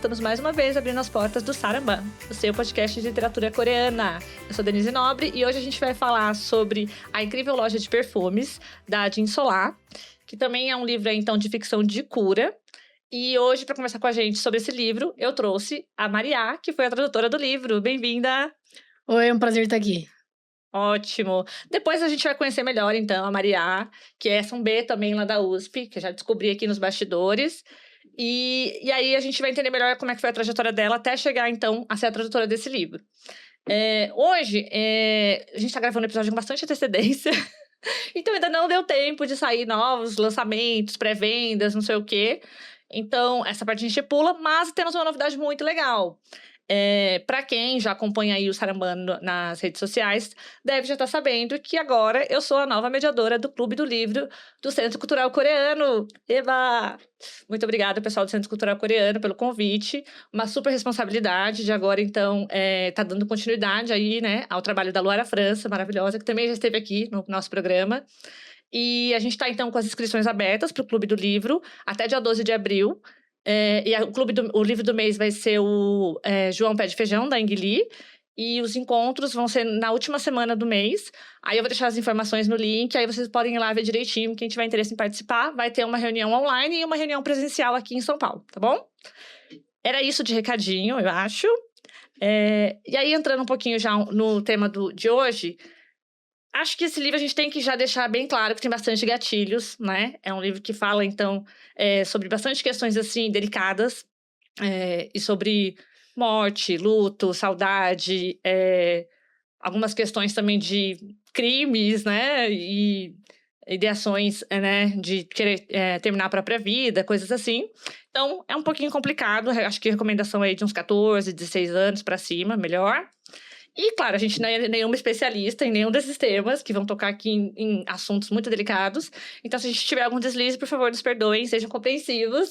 estamos mais uma vez abrindo as portas do Saramban, o seu podcast de literatura coreana. Eu sou Denise Nobre e hoje a gente vai falar sobre A Incrível Loja de Perfumes, da Jean Solar, que também é um livro então de ficção de cura. E hoje, para conversar com a gente sobre esse livro, eu trouxe a Mariá, que foi a tradutora do livro. Bem-vinda! Oi, é um prazer estar aqui. Ótimo! Depois a gente vai conhecer melhor, então, a Mariá, que é São B também lá da USP, que eu já descobri aqui nos bastidores. E aí a gente vai entender melhor como é que foi a trajetória dela até chegar, então, a ser a tradutora desse livro. Hoje, a gente está gravando um episódio com bastante antecedência, então ainda não deu tempo de sair novos lançamentos, pré-vendas, não sei o quê. Então, essa parte a gente pula, mas temos uma novidade muito legal. Para quem já acompanha aí o Saramban nas redes sociais, deve já estar sabendo que agora eu sou a nova mediadora do Clube do Livro do Centro Cultural Coreano. Eba! Muito obrigada, pessoal do Centro Cultural Coreano, pelo convite. Uma super responsabilidade de agora, então, tá dando continuidade aí, né, ao trabalho da Luara França, maravilhosa, que também já esteve aqui no nosso programa. E a gente está, então, com as inscrições abertas para o Clube do Livro até dia 12 de abril. O livro do mês vai ser o João Pé de Feijão, da Engli. E os encontros vão ser na última semana do mês. Aí eu vou deixar as informações no link, aí vocês podem ir lá ver direitinho. Quem tiver interesse em participar, vai ter uma reunião online e uma reunião presencial aqui em São Paulo, tá bom? Era isso de recadinho, eu acho. E aí, entrando um pouquinho já no tema de hoje... Acho que esse livro a gente tem que já deixar bem claro que tem bastante gatilhos, né? É um livro que fala, então, sobre bastante questões, assim, delicadas. E sobre morte, luto, saudade. Algumas questões também de crimes, né? E ideações, né? De querer terminar a própria vida, coisas assim. Então, é um pouquinho complicado. Acho que a recomendação é de uns 14, 16 anos para cima, melhor. E, claro, a gente não é nenhuma especialista em nenhum desses temas, que vão tocar aqui em assuntos muito delicados. Então, se a gente tiver algum deslize, por favor, nos perdoem, sejam compreensivos.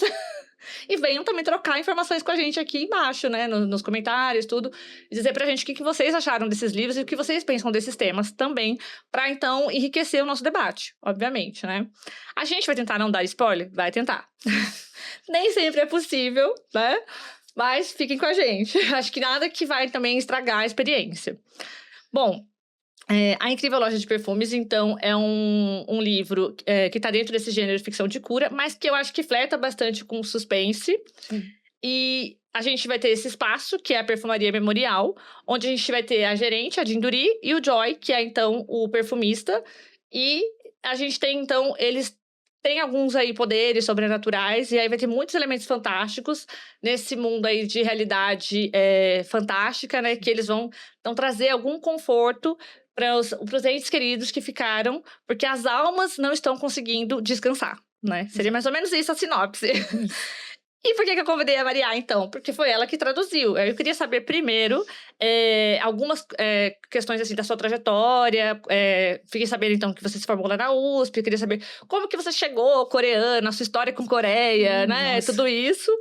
E venham também trocar informações com a gente aqui embaixo, né? Nos comentários, tudo. E dizer pra gente o que vocês acharam desses livros e o que vocês pensam desses temas também, pra, então, enriquecer o nosso debate, obviamente, né? A gente vai tentar não dar spoiler? Vai tentar. Nem sempre é possível, né? Mas fiquem com a gente. Acho que nada que vai também estragar a experiência. Bom, A Incrível Loja de Perfumes, então, é um livro que está dentro desse gênero de ficção de cura, mas que eu acho que flerta bastante com suspense. E a gente vai ter esse espaço, que é a Perfumaria Memorial, onde a gente vai ter a gerente, a Jinduri, e o Joy, que é, então, o perfumista. E a gente tem, então, eles... Tem alguns aí poderes sobrenaturais, e aí vai ter muitos elementos fantásticos nesse mundo aí de realidade fantástica, né? Que eles vão então, trazer algum conforto para os entes queridos que ficaram, porque as almas não estão conseguindo descansar, né? Seria mais ou menos isso a sinopse. E por que eu convidei a Mariá, então? Porque foi ela que traduziu. Eu queria saber primeiro algumas questões assim, da sua trajetória. Fiquei sabendo, então, que você se formou lá na USP. Eu queria saber como que você chegou coreana, a sua história com Coreia, né? Nossa. Tudo isso.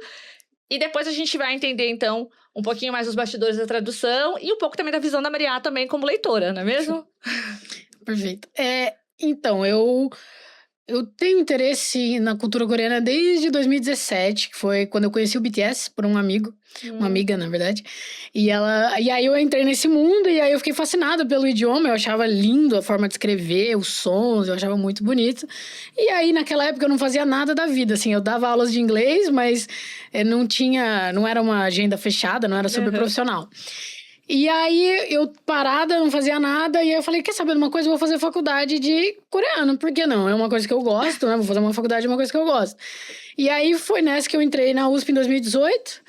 E depois a gente vai entender, então, um pouquinho mais os bastidores da tradução e um pouco também da visão da Mariá também como leitora, não é mesmo? Perfeito. Então, eu tenho interesse na cultura coreana desde 2017, que foi quando eu conheci o BTS por um amigo, uma amiga, na verdade. E aí eu entrei nesse mundo e aí eu fiquei fascinada pelo idioma, eu achava lindo a forma de escrever, os sons, eu achava muito bonito. E aí, naquela época, eu não fazia nada da vida, assim, eu dava aulas de inglês, mas não era uma agenda fechada, não era super profissional. E aí, eu parada, não fazia nada, e aí eu falei, quer saber de uma coisa? Eu vou fazer faculdade de coreano, por que não? É uma coisa que eu gosto, né? Vou fazer uma faculdade de uma coisa que eu gosto. E aí, foi nessa que eu entrei na USP em 2018,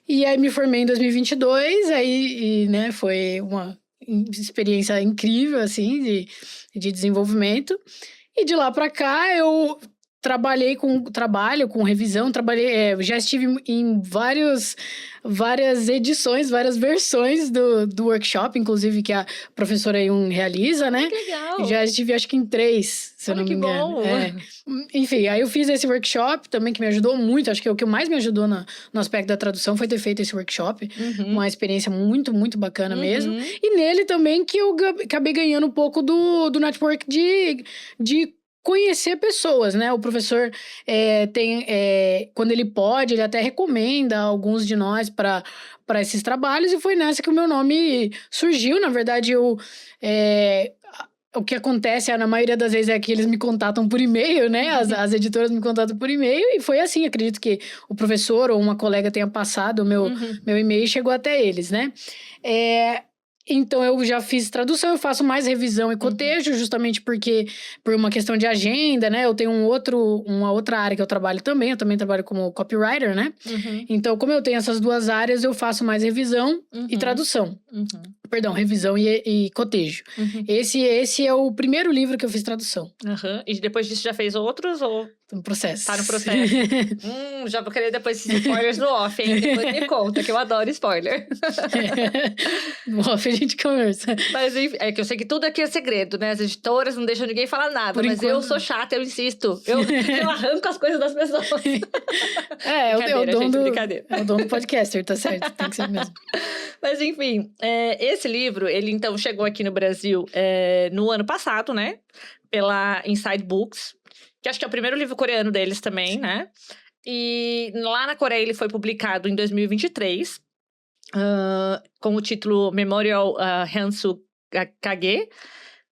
e aí me formei em 2022, né, foi uma experiência incrível, assim, de desenvolvimento. E de lá pra cá, eu... trabalho com revisão, já estive em várias edições, várias versões do workshop, inclusive que a professora Yun realiza, né? Que legal! Já estive, acho que em 3, se eu não me engano. Enfim, aí eu fiz esse workshop também, que me ajudou muito, acho que o que mais me ajudou no aspecto da tradução foi ter feito esse workshop, uma experiência muito, muito bacana mesmo. E nele também que eu acabei ganhando um pouco do network de conhecer pessoas, né? O professor quando ele pode, ele até recomenda alguns de nós para esses trabalhos, e foi nessa que o meu nome surgiu. Na verdade, o que acontece, na maioria das vezes, é que eles me contatam por e-mail, né? As editoras me contatam por e-mail, e foi assim. Acredito que o professor ou uma colega tenha passado o meu e-mail e chegou até eles, né? Então, eu já fiz tradução, eu faço mais revisão e cotejo, justamente porque, por uma questão de agenda, né? Eu tenho uma outra área que eu trabalho também, eu também trabalho como copywriter, né? Então, como eu tenho essas duas áreas, eu faço mais revisão e tradução. Perdão, revisão e cotejo. Esse é o primeiro livro que eu fiz tradução. E depois disso já fez outros ou... No processo. Tá no processo. Já vou querer depois esses spoilers no off, hein? Depois me conta, que eu adoro spoiler. No off a gente conversa. Mas é que eu sei que tudo aqui é segredo, né? As editoras não deixam ninguém falar nada. Por mas enquanto... eu sou chata, eu insisto. Eu arranco as coisas das pessoas. É o dono brincadeira. É o dono do podcaster, tá certo? Tem que ser mesmo. Mas enfim, esse livro, ele então chegou aqui no Brasil no ano passado, né? Pela Inside Books. Que acho que é o primeiro livro coreano deles também, né? E lá na Coreia ele foi publicado em 2023, com o título Memorial Hansu Kage.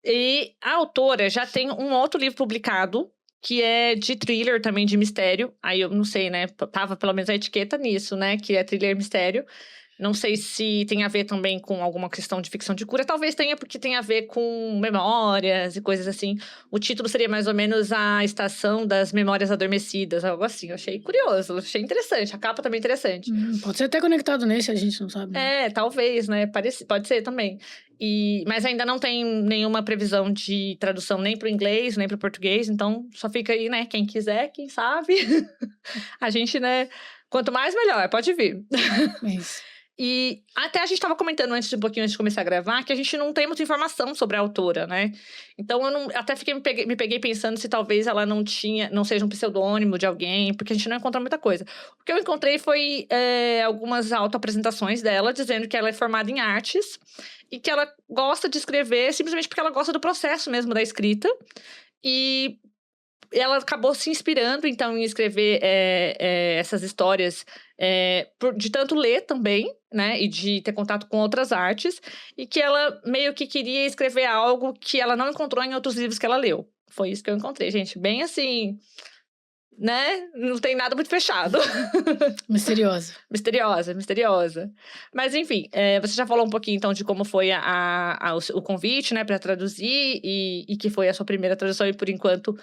E a autora já tem um outro livro publicado, que é de thriller também, de mistério. Aí eu não sei, né? Tava pelo menos a etiqueta nisso, né? Que é thriller mistério. Não sei se tem a ver também com alguma questão de ficção de cura. Talvez tenha, porque tem a ver com memórias e coisas assim. O título seria mais ou menos A Estação das Memórias Adormecidas, algo assim. Eu achei curioso, achei interessante. A capa também é interessante. Pode ser até conectado nesse, a gente não sabe. Né? Talvez, né? Pode ser também. Mas ainda não tem nenhuma previsão de tradução nem para o inglês, nem para o português. Então, só fica aí, né? Quem quiser, quem sabe. A gente, né? Quanto mais, melhor. Pode vir. Isso. E até a gente estava comentando um pouquinho antes de começar a gravar, que a gente não tem muita informação sobre a autora, né? Então, até me peguei pensando se talvez ela não seja um pseudônimo de alguém, porque a gente não encontra muita coisa. O que eu encontrei foi algumas autoapresentações dela, dizendo que ela é formada em artes e que ela gosta de escrever simplesmente porque ela gosta do processo mesmo da escrita. E ela acabou se inspirando, então, em escrever essas histórias de tanto ler também, né? E de ter contato com outras artes. E que ela meio que queria escrever algo que ela não encontrou em outros livros que ela leu. Foi isso que eu encontrei, gente. Bem assim, né? Não tem nada muito fechado. Misteriosa. Mas, enfim, você já falou um pouquinho, então, de como foi o convite, né? Para traduzir. E que foi a sua primeira tradução e, por enquanto...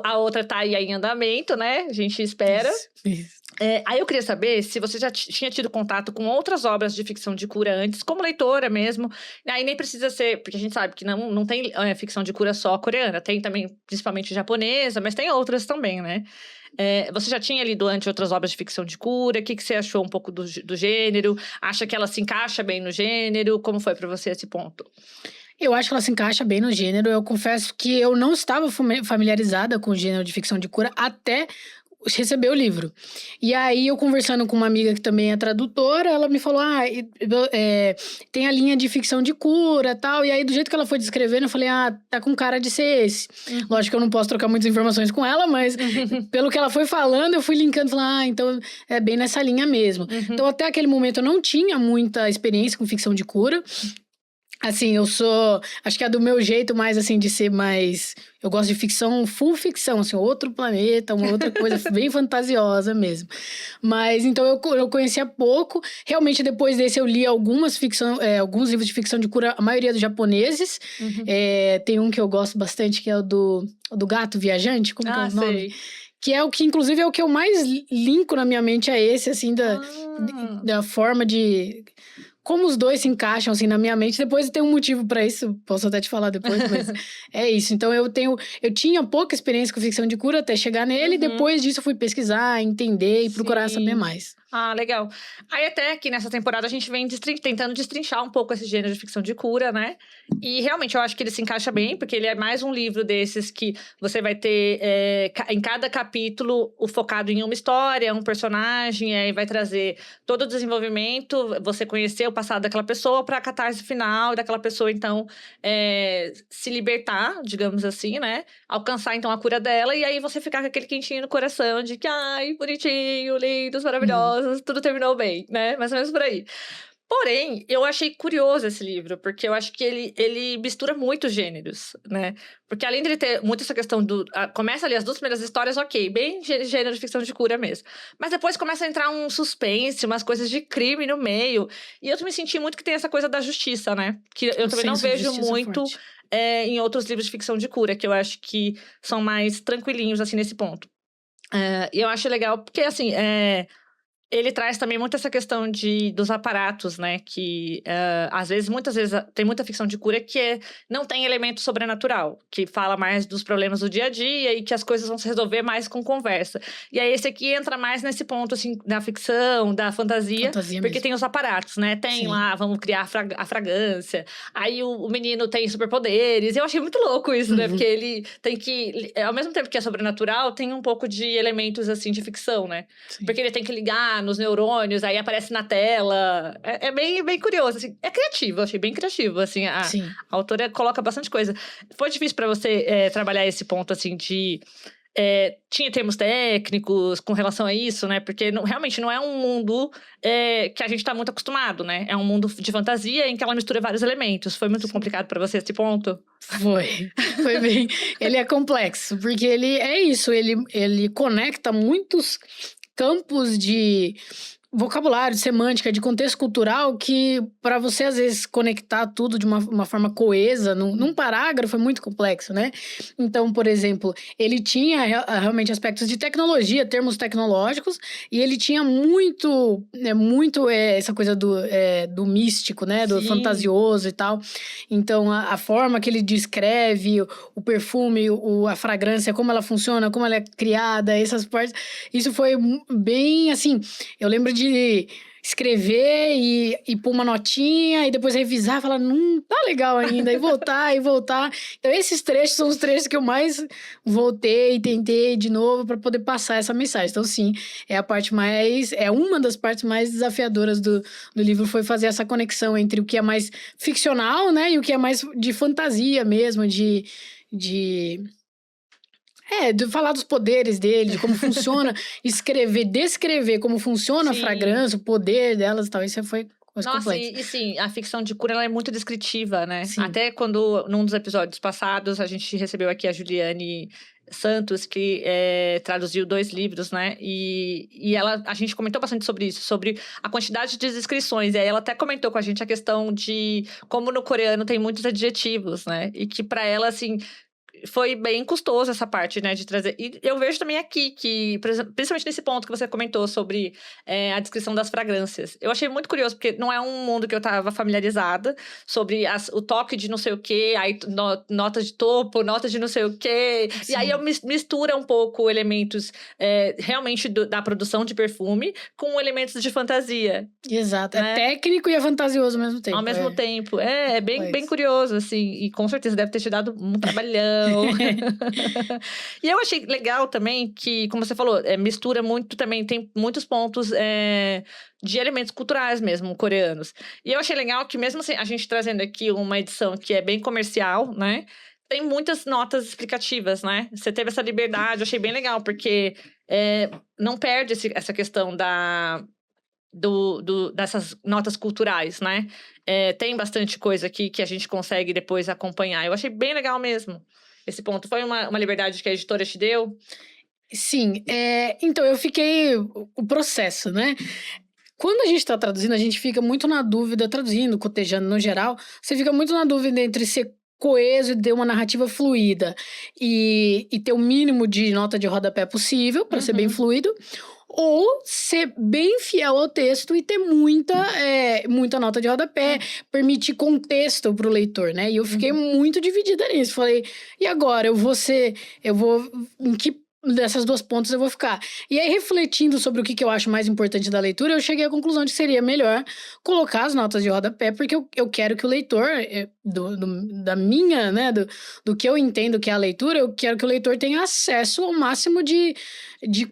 A outra tá aí em andamento, né? A gente espera. Isso. Aí eu queria saber se você já tinha tido contato com outras obras de ficção de cura antes, como leitora mesmo. Aí nem precisa ser, porque a gente sabe que não tem ficção de cura só coreana. Tem também, principalmente japonesa, mas tem outras também, né? Você já tinha lido antes outras obras de ficção de cura? O que você achou um pouco do gênero? Acha que ela se encaixa bem no gênero? Como foi pra você esse ponto? Eu acho que ela se encaixa bem no gênero. Eu confesso que eu não estava familiarizada com o gênero de ficção de cura até receber o livro. E aí, eu conversando com uma amiga que também é tradutora, ela me falou, tem a linha de ficção de cura e tal. E aí, do jeito que ela foi descrevendo, eu falei, tá com cara de ser esse. Lógico que eu não posso trocar muitas informações com ela, mas pelo que ela foi falando, eu fui linkando, falando, então é bem nessa linha mesmo. Então, até aquele momento, eu não tinha muita experiência com ficção de cura. Assim, acho que é do meu jeito mais, assim, de ser mais... Eu gosto de ficção, full ficção, assim, outro planeta, uma outra coisa bem fantasiosa mesmo. Mas, então, eu conhecia pouco. Realmente, depois desse, eu li alguns livros de ficção de cura, a maioria dos japoneses. Tem um que eu gosto bastante, que é o do Gato Viajante, como que é o nome? Sei. Que é o que, inclusive, é o que eu mais linko na minha mente, é esse, assim, da forma de... Como os dois se encaixam, assim, na minha mente. Depois tem um motivo pra isso, posso até te falar depois, mas é isso. Então, eu tinha pouca experiência com ficção de cura até chegar nele, e depois disso eu fui pesquisar, entender e procurar saber mais. Ah, legal. Aí até que nessa temporada a gente vem tentando destrinchar um pouco esse gênero de ficção de cura, né? E realmente eu acho que ele se encaixa bem, porque ele é mais um livro desses que você vai ter em cada capítulo o focado em uma história, um personagem, e aí vai trazer todo o desenvolvimento, você conhecer o passado daquela pessoa para a catarse final daquela pessoa, então, se libertar, digamos assim, né? Alcançar então a cura dela, e aí você ficar com aquele quentinho no coração de que, ai, bonitinho, lindos, maravilhosos. Tudo terminou bem, né? Mais ou menos por aí. Porém, eu achei curioso esse livro, porque eu acho que ele mistura muitos gêneros, né? Porque além de ele ter muito essa questão do... começa ali as 2 primeiras histórias, ok, bem gênero de ficção de cura mesmo. Mas depois começa a entrar um suspense, umas coisas de crime no meio. E eu me senti muito que tem essa coisa da justiça, né? Que eu também não vejo muito em outros livros de ficção de cura, que eu acho que são mais tranquilinhos, assim, nesse ponto. E eu acho legal, porque, assim... ele traz também muito essa questão dos aparatos, né? Que, às vezes, muitas vezes, tem muita ficção de cura que não tem elemento sobrenatural. Que fala mais dos problemas do dia a dia e que as coisas vão se resolver mais com conversa. E aí, esse aqui entra mais nesse ponto, assim, da ficção, da fantasia porque mesmo. Tem os aparatos, né? Tem lá, vamos criar a fragrância. Aí, o menino tem superpoderes. Eu achei muito louco isso, né? Porque ele tem que... Ao mesmo tempo que é sobrenatural, tem um pouco de elementos, assim, de ficção, né? Sim. Porque ele tem que ligar nos neurônios, aí aparece na tela. É bem, bem curioso, assim. É criativo, eu achei bem criativo, assim. A autora coloca bastante coisa. Foi difícil pra você trabalhar esse ponto, assim, de... tinha termos técnicos com relação a isso, né? Porque realmente não é um mundo que a gente tá muito acostumado, né? É um mundo de fantasia em que ela mistura vários elementos. Foi muito complicado pra você esse ponto? Foi bem... Ele é complexo, porque ele é isso, ele conecta muitos campos de vocabulário, de semântica, de contexto cultural que, para você, às vezes, conectar tudo de uma forma coesa, num parágrafo, é muito complexo, né? Então, por exemplo, ele tinha realmente aspectos de tecnologia, termos tecnológicos, e ele tinha muito essa coisa do místico, né? Do fantasioso e tal. Então, a forma que ele descreve o perfume, a fragrância, como ela funciona, como ela é criada, essas partes, isso foi bem, assim, eu lembro de escrever e pôr uma notinha e depois revisar e falar, não tá legal ainda, e voltar. Então, esses trechos são os trechos que eu mais voltei e tentei de novo para poder passar essa mensagem. Então, sim, é uma das partes mais desafiadoras do livro, foi fazer essa conexão entre o que é mais ficcional, né, e o que é mais de fantasia mesmo, de falar dos poderes dele, de como funciona, descrever como funciona a fragrância, o poder delas e tal. Isso foi coisa complexa. E sim, a ficção de cura ela é muito descritiva, né? Sim. Até quando, num dos episódios passados, a gente recebeu aqui a Juliane Santos, que traduziu 2 livros, né? E a gente comentou bastante sobre isso, sobre a quantidade de descrições. E aí ela até comentou com a gente a questão de como no coreano tem muitos adjetivos, né? E que pra ela, assim... foi bem custoso essa parte, né, de trazer. E eu vejo também aqui que, principalmente nesse ponto que você comentou sobre a descrição das fragrâncias. Eu achei muito curioso, porque não é um mundo que eu estava familiarizada sobre o toque de não sei o quê, aí nota de topo, nota de não sei o quê. Sim. E aí eu mistura um pouco elementos realmente da produção de perfume com elementos de fantasia. Exato. Né? É técnico e é fantasioso ao mesmo tempo. Ao mesmo tempo. É bem, bem curioso, assim. E com certeza deve ter te dado um trabalhão. E eu achei legal também que, como você falou, mistura muito também, tem muitos pontos de elementos culturais mesmo, coreanos. E eu achei legal que mesmo assim, a gente trazendo aqui uma edição que é bem comercial, né? Tem muitas notas explicativas, né? Você teve essa liberdade, eu achei bem legal, porque não perde essa questão dessas notas culturais, né? Tem bastante coisa aqui que a gente consegue depois acompanhar. Eu achei bem legal mesmo. Esse ponto foi uma liberdade que a editora te deu? Sim, então eu fiquei... O processo, né? Quando a gente está traduzindo, a gente fica muito na dúvida, traduzindo, cotejando no geral, você fica muito na dúvida entre ser coeso e ter uma narrativa fluida e ter o mínimo de nota de rodapé possível, para ser bem fluido, ou ser bem fiel ao texto e ter muita nota de rodapé, permitir contexto pro leitor, né? E eu fiquei muito dividida nisso. Falei, e agora? Em que dessas duas pontas eu vou ficar. E aí, refletindo sobre o que eu acho mais importante da leitura, eu cheguei à conclusão de que seria melhor colocar as notas de rodapé, porque eu quero que o leitor, da minha, né, do que eu entendo que é a leitura, eu quero que o leitor tenha acesso ao máximo de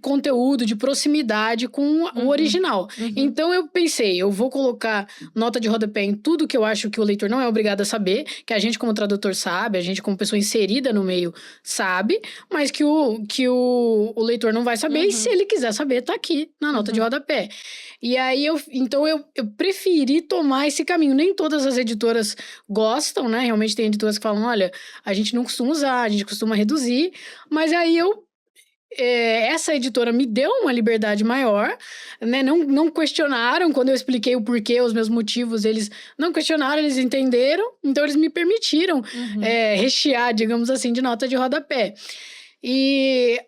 conteúdo, de proximidade com o original. Então, eu pensei, eu vou colocar nota de rodapé em tudo que eu acho que o leitor não é obrigado a saber, que a gente como tradutor sabe, a gente como pessoa inserida no meio sabe, mas que o leitor não vai saber, e se ele quiser saber, tá aqui na nota de rodapé. E aí, então eu preferi tomar esse caminho. Nem todas as editoras gostam, né? Realmente tem editoras que falam, olha, a gente não costuma usar, a gente costuma reduzir, mas aí essa editora me deu uma liberdade maior, né? Não questionaram quando eu expliquei o porquê, os meus motivos, eles não questionaram, eles entenderam, então eles me permitiram rechear, digamos assim, de nota de rodapé. E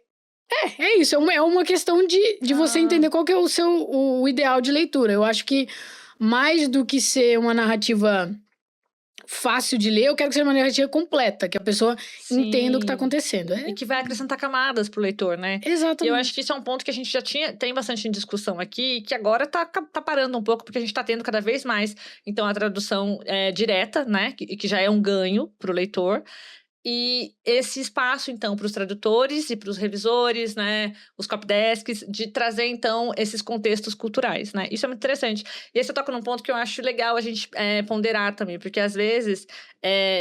é isso, é uma questão de você entender qual que é o ideal de leitura. Eu acho que mais do que ser uma narrativa fácil de ler, eu quero que seja uma narrativa completa, que a pessoa entenda o que tá acontecendo. E que vai acrescentar camadas pro leitor, né? Exatamente. E eu acho que isso é um ponto que a gente já tem bastante em discussão aqui, que agora tá parando um pouco, porque a gente tá tendo cada vez mais, então, a tradução direta, né? Que já é um ganho pro leitor. E esse espaço, então, para os tradutores e para os revisores, né, os copydesks, de trazer, então, esses contextos culturais, né? Isso é muito interessante. E aí você toca num ponto que eu acho legal a gente ponderar também, porque às vezes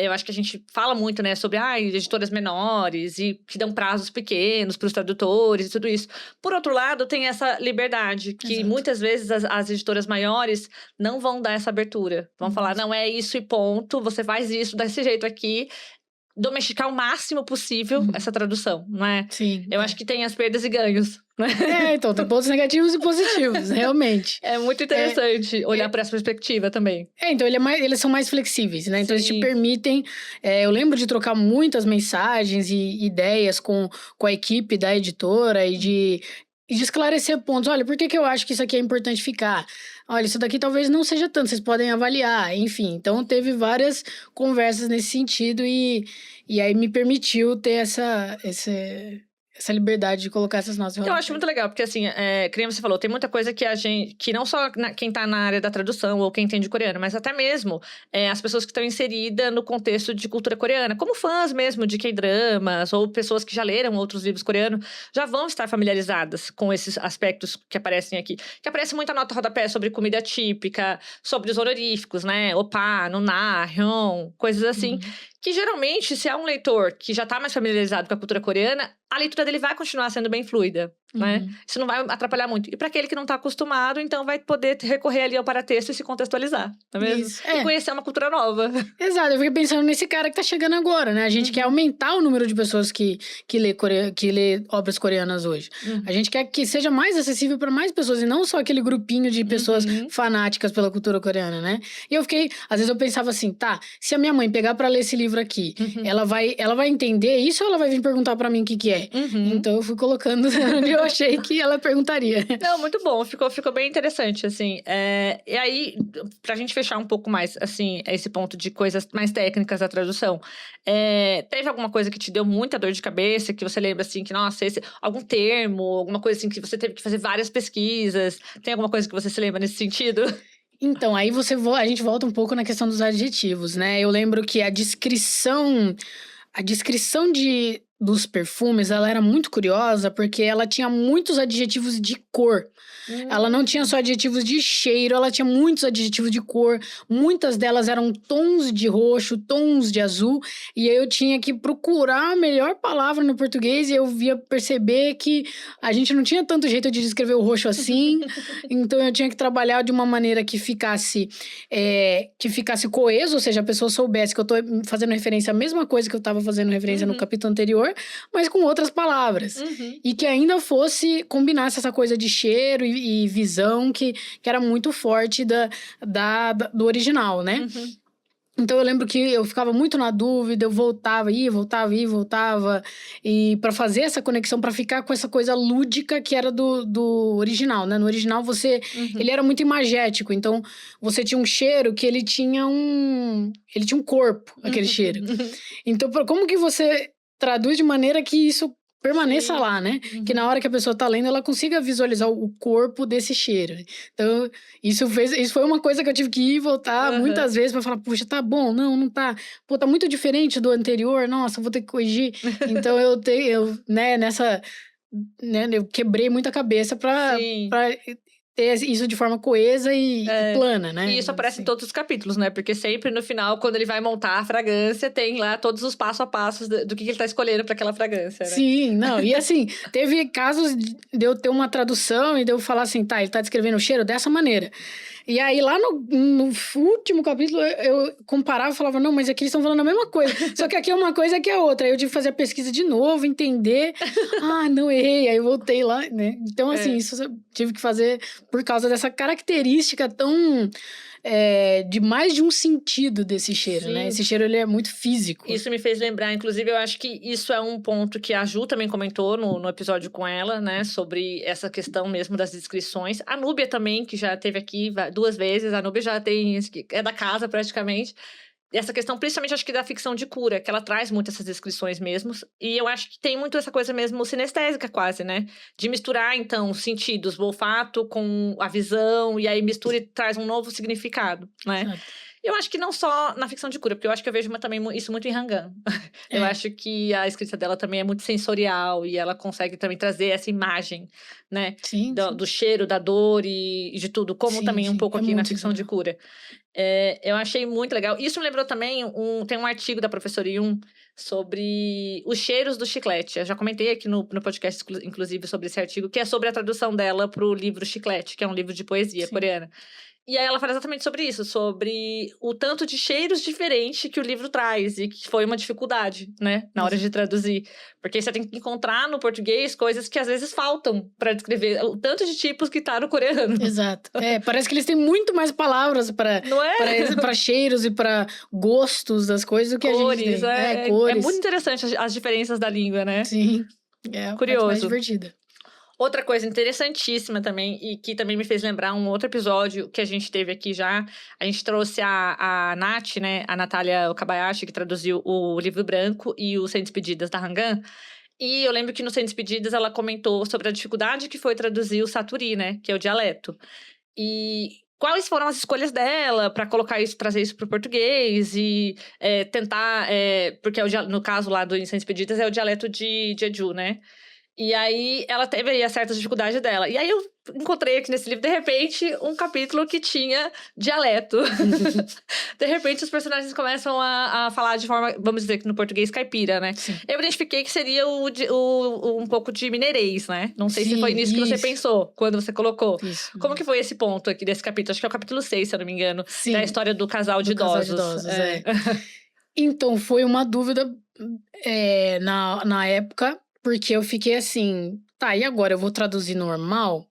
eu acho que a gente fala muito, né, sobre editoras menores e que dão prazos pequenos para os tradutores e tudo isso. Por outro lado, tem essa liberdade, que muitas vezes as editoras maiores não vão dar essa abertura. Vão falar, não, é isso e ponto, você faz isso desse jeito aqui. Domesticar o máximo possível essa tradução, não é? Sim. Eu acho que tem as perdas e ganhos, né? Então, tem pontos negativos e positivos, realmente. É muito interessante olhar para essa perspectiva também. Então, eles são mais flexíveis, né? Então, eles te permitem... eu lembro de trocar muitas mensagens e ideias com a equipe da editora e de esclarecer pontos. Olha, por que eu acho que isso aqui é importante ficar? Olha, isso daqui talvez não seja tanto, vocês podem avaliar, enfim. Então, teve várias conversas nesse sentido e aí me permitiu ter essa liberdade de colocar essas notas. Eu acho muito legal, porque assim, que nem você falou, tem muita coisa que não só quem tá na área da tradução ou quem entende coreano, mas até mesmo as pessoas que estão inseridas no contexto de cultura coreana, como fãs mesmo de K-dramas, ou pessoas que já leram outros livros coreanos, já vão estar familiarizadas com esses aspectos que aparecem aqui. Que aparece muita nota rodapé sobre comida típica, sobre os honoríficos, né? Opa, nuná, hyun, coisas assim. Que geralmente, se é um leitor que já tá mais familiarizado com a cultura coreana, a leitura dele vai continuar sendo bem fluida, né? Isso não vai atrapalhar muito. E para aquele que não tá acostumado, então vai poder recorrer ali ao paratexto e se contextualizar, não é mesmo? Isso, e conhecer uma cultura nova. Exato, eu fiquei pensando nesse cara que tá chegando agora, né? A gente quer aumentar o número de pessoas que lê obras coreanas hoje. A gente quer que seja mais acessível para mais pessoas, e não só aquele grupinho de pessoas fanáticas pela cultura coreana, né? E eu fiquei, às vezes eu pensava assim, tá, se a minha mãe pegar para ler esse livro aqui, ela vai entender isso ou ela vai vir perguntar para mim o que é? Então eu fui colocando onde eu achei que ela perguntaria. Não, muito bom, ficou bem interessante, assim. E aí, pra gente fechar um pouco mais, assim, esse ponto de coisas mais técnicas da tradução, teve alguma coisa que te deu muita dor de cabeça, que você lembra, assim, que, nossa, algum termo, alguma coisa, assim, que você teve que fazer várias pesquisas? Tem alguma coisa que você se lembra nesse sentido? Então, aí a gente volta um pouco na questão dos adjetivos, né? Eu lembro que a descrição dos perfumes, ela era muito curiosa, porque ela tinha muitos adjetivos de cor. Ela não tinha só adjetivos de cheiro, ela tinha muitos adjetivos de cor. Muitas delas eram tons de roxo, tons de azul. E aí eu tinha que procurar a melhor palavra no português e eu via perceber que a gente não tinha tanto jeito de descrever o roxo assim. Então eu tinha que trabalhar de uma maneira que ficasse coeso, ou seja, a pessoa soubesse que eu tô fazendo referência à mesma coisa que eu tava fazendo referência no capítulo anterior, mas com outras palavras. E que ainda combinasse essa coisa de cheiro e visão que era muito forte do original, né? Então eu lembro que eu ficava muito na dúvida, eu voltava e para fazer essa conexão, para ficar com essa coisa lúdica que era do original, né? No original ele era muito imagético, então você tinha um cheiro que ele tinha um corpo, aquele cheiro. Então como que você traduz de maneira que isso permaneça Sim. lá, né? Que na hora que a pessoa tá lendo, ela consiga visualizar o corpo desse cheiro. Então, isso foi uma coisa que eu tive que ir e voltar muitas vezes pra falar, puxa, tá bom, não tá. Pô, tá muito diferente do anterior, nossa, vou ter que corrigir. Então, né, eu quebrei muita cabeça pra Sim. ter isso de forma coesa e plana, né? E isso aparece em Assim. todos os capítulos, né? Porque sempre no final, quando ele vai montar a fragrância, tem lá todos os passo a passos do que ele tá escolhendo pra aquela fragrância, né? Sim, não. E assim, teve casos de eu ter uma tradução e de eu falar assim, tá, ele tá descrevendo o cheiro dessa maneira. E aí, lá no último capítulo, eu comparava e falava, não, mas aqui eles estão falando a mesma coisa. Só que aqui é uma coisa, aqui é outra. Aí eu tive que fazer a pesquisa de novo, entender. Ah, não, errei. Aí eu voltei lá, né? Então, assim, isso eu tive que fazer por causa dessa característica tão... de mais de um sentido desse cheiro, né? Sim. Esse cheiro, ele é muito físico. Isso me fez lembrar, inclusive, eu acho que isso é um ponto que a Ju também comentou no episódio com ela, né? Sobre essa questão mesmo das descrições. A Núbia também, que já esteve aqui 2 vezes, a Núbia já é da casa praticamente. E essa questão, principalmente, acho que da ficção de cura, que ela traz muito essas descrições mesmo. E eu acho que tem muito essa coisa mesmo sinestésica, quase, né? De misturar, então, os sentidos, o olfato com a visão, e aí mistura e traz um novo significado, né? Exato. Eu acho que não só na ficção de cura, porque eu acho que eu vejo também isso muito em Rangan. Eu acho que a escrita dela também é muito sensorial e ela consegue também trazer essa imagem, né? Sim, Do cheiro, da dor e de tudo, como sim, também um pouco é aqui na muito ficção de legal. cura. Eu achei muito legal. Isso me lembrou também, tem um artigo da professora Yun sobre os cheiros do chiclete. Eu já comentei aqui no podcast, inclusive, sobre esse artigo, que é sobre a tradução dela para o livro Chiclete, que é um livro de poesia coreana. E aí ela fala exatamente sobre isso, sobre o tanto de cheiros diferentes que o livro traz e que foi uma dificuldade, né, na hora de traduzir. Porque você tem que encontrar no português coisas que às vezes faltam para descrever o tanto de tipos que tá no coreano. Exato. Parece que eles têm muito mais palavras Não é? para cheiros e para gostos das coisas do que Cores, a gente tem. é Cores. muito interessante as diferenças da língua, né? Sim. É a parte mais Curioso. divertida. Outra coisa interessantíssima também, e que também me fez lembrar um outro episódio que a gente teve aqui já. A gente trouxe a Nath, né? A Natália Okabayashi, que traduziu o Livro Branco e o Sem Despedidas da Rangan. E eu lembro que no Sem Despedidas ela comentou sobre a dificuldade que foi traduzir o Saturi, né? Que é o dialeto. E quais foram as escolhas dela para colocar isso, trazer isso para o português e tentar... porque no caso lá do Sem Despedidas é o dialeto de Jeju, né? E aí, ela teve aí as certas dificuldades dela. E aí, eu encontrei aqui nesse livro, de repente, um capítulo que tinha dialeto. De repente, os personagens começam a falar de forma, vamos dizer, que no português caipira, né? Sim. Eu identifiquei que seria um pouco de mineirês, né? Não sei se foi nisso que você pensou, quando você colocou. Isso. Como que foi esse ponto aqui desse capítulo? Acho que é o capítulo 6, se eu não me engano. Sim. Da história do casal de idosos. Então, foi uma dúvida na época, porque eu fiquei assim, tá, e agora? Eu vou traduzir normal?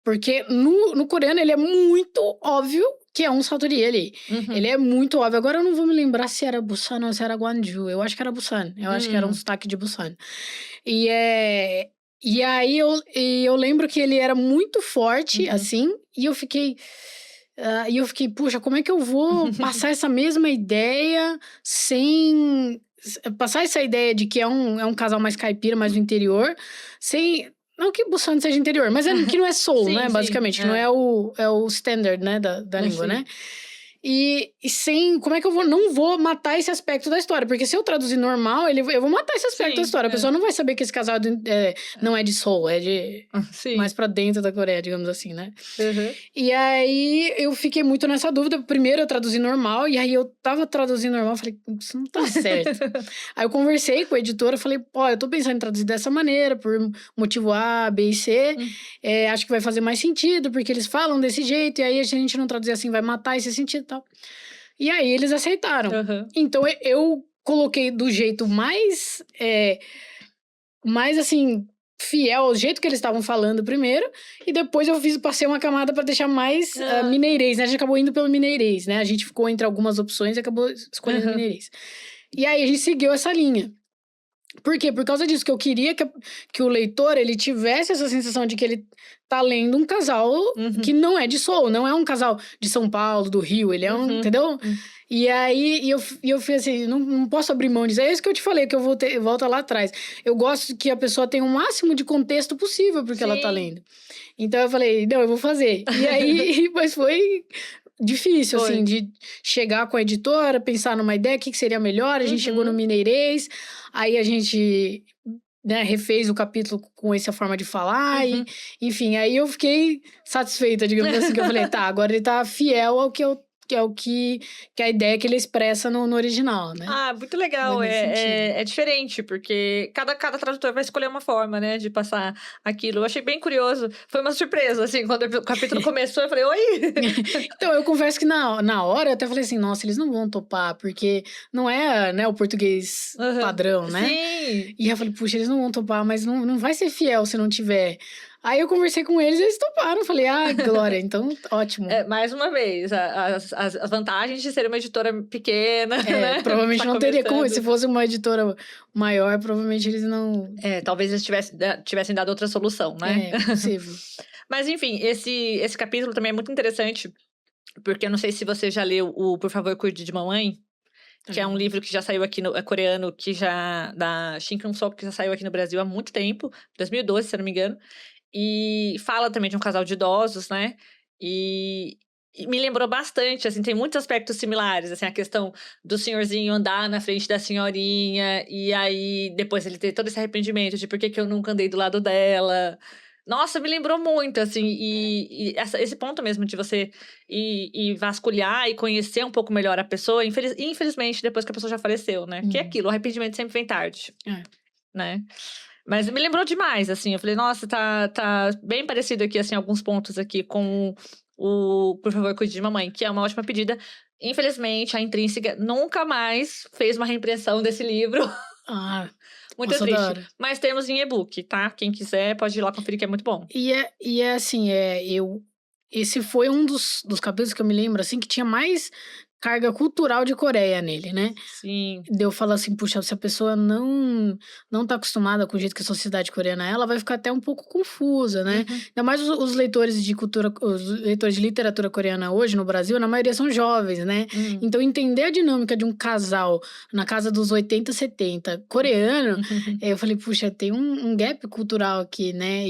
Porque no coreano ele é muito óbvio que é um Saturi ali. Uhum. Ele é muito óbvio. Agora eu não vou me lembrar se era Busan ou se era Gwangju. Eu acho que era Busan. Eu acho que era um sotaque de Busan. E aí eu lembro que ele era muito forte, assim, e eu fiquei... puxa, como é que eu vou passar essa mesma ideia sem... Passar essa ideia de que é um casal mais caipira, mais do interior, sem... Não que Busan seja interior, mas que não é soul, Sim, né? sim, Basicamente, que não é o standard, né? Da língua, sim. né? E sem... Como é que eu não vou matar esse aspecto da história? Porque se eu traduzir normal, eu vou matar esse aspecto da história. A pessoa não vai saber que esse casal não é de soul, é de... mais pra dentro da Coreia, digamos assim, né? Uhum. E aí, eu fiquei muito nessa dúvida. Primeiro, eu traduzi normal. E aí, eu tava traduzindo normal. Falei, isso não tá certo. Aí, eu conversei com a editora. Falei, eu tô pensando em traduzir dessa maneira. Por motivo A, B e C. Acho que vai fazer mais sentido. Porque eles falam desse jeito. E aí, se a gente não traduzir assim, vai matar esse sentido e tal. E aí, eles aceitaram. Então, eu coloquei do jeito mais assim... fiel ao jeito que eles estavam falando primeiro, e depois eu passei uma camada pra deixar mais mineirês, né? A gente acabou indo pelo mineirês, né? A gente ficou entre algumas opções e acabou escolhendo mineirês. E aí a gente seguiu essa linha. Por quê? Por causa disso, que eu queria que o leitor, ele tivesse essa sensação de que ele tá lendo um casal que não é de Seoul, não é um casal de São Paulo, do Rio, ele é um, entendeu? E aí, eu fiz assim, não posso abrir mão disso. É isso que eu te falei, que eu volto lá atrás. Eu gosto que a pessoa tenha o máximo de contexto possível porque ela tá lendo. Então, eu falei, não, eu vou fazer. E aí, mas foi difícil, assim, de chegar com a editora, pensar numa ideia, o que seria melhor. A gente chegou no Mineirês, aí a gente, né, refez o capítulo com essa forma de falar. E, enfim, aí eu fiquei satisfeita, digamos assim, que eu falei, tá, agora ele tá fiel ao que que a ideia que ele expressa no original, né? Ah, muito legal. É diferente, porque cada tradutor vai escolher uma forma, né, de passar aquilo. Eu achei bem curioso. Foi uma surpresa, assim, quando o capítulo começou, eu falei, oi! Então, eu confesso que na hora eu até falei assim, nossa, eles não vão topar, porque não é, né, o português padrão, né? Sim! E aí eu falei, puxa, eles não vão topar, mas não vai ser fiel se não tiver. Aí eu conversei com eles e eles toparam. Falei, Glória, então ótimo. Mais uma vez, as vantagens de ser uma editora pequena, né? Provavelmente não teria como. Se fosse uma editora maior, provavelmente eles não... talvez eles tivessem dado outra solução, né? É, possível. Mas enfim, esse capítulo também é muito interessante, porque eu não sei se você já leu o Por Favor, Cuide de Mamãe, que é um livro que já saiu aqui é coreano, da Shin Kang-sok, que já saiu aqui no Brasil há muito tempo, 2012, se eu não me engano. E fala também de um casal de idosos, né? E me lembrou bastante, assim, tem muitos aspectos similares, assim, a questão do senhorzinho andar na frente da senhorinha, e aí depois ele ter todo esse arrependimento de por que eu nunca andei do lado dela. Nossa, me lembrou muito, assim, e esse ponto mesmo de você ir vasculhar e conhecer um pouco melhor a pessoa, infelizmente, depois que a pessoa já faleceu, né? Que é aquilo, o arrependimento sempre vem tarde, né? Mas me lembrou demais, assim, eu falei, nossa, tá bem parecido aqui, assim, alguns pontos aqui com o Por Favor, Cuide de Mamãe, que é uma ótima pedida. Infelizmente, a Intrínseca nunca mais fez uma reimpressão desse livro. Muito triste. Mas temos em e-book, tá? Quem quiser pode ir lá conferir, que é muito bom. E é assim, esse foi um dos capítulos que eu me lembro, assim, que tinha mais carga cultural de Coreia nele, né? Sim. Eu falo assim, puxa, se a pessoa não tá acostumada com o jeito que a sociedade coreana é, ela vai ficar até um pouco confusa, né? Ainda mais os leitores de literatura coreana hoje no Brasil, na maioria são jovens, né? Então, entender a dinâmica de um casal na casa dos 80, 70, coreano, eu falei, puxa, tem um gap cultural aqui, né?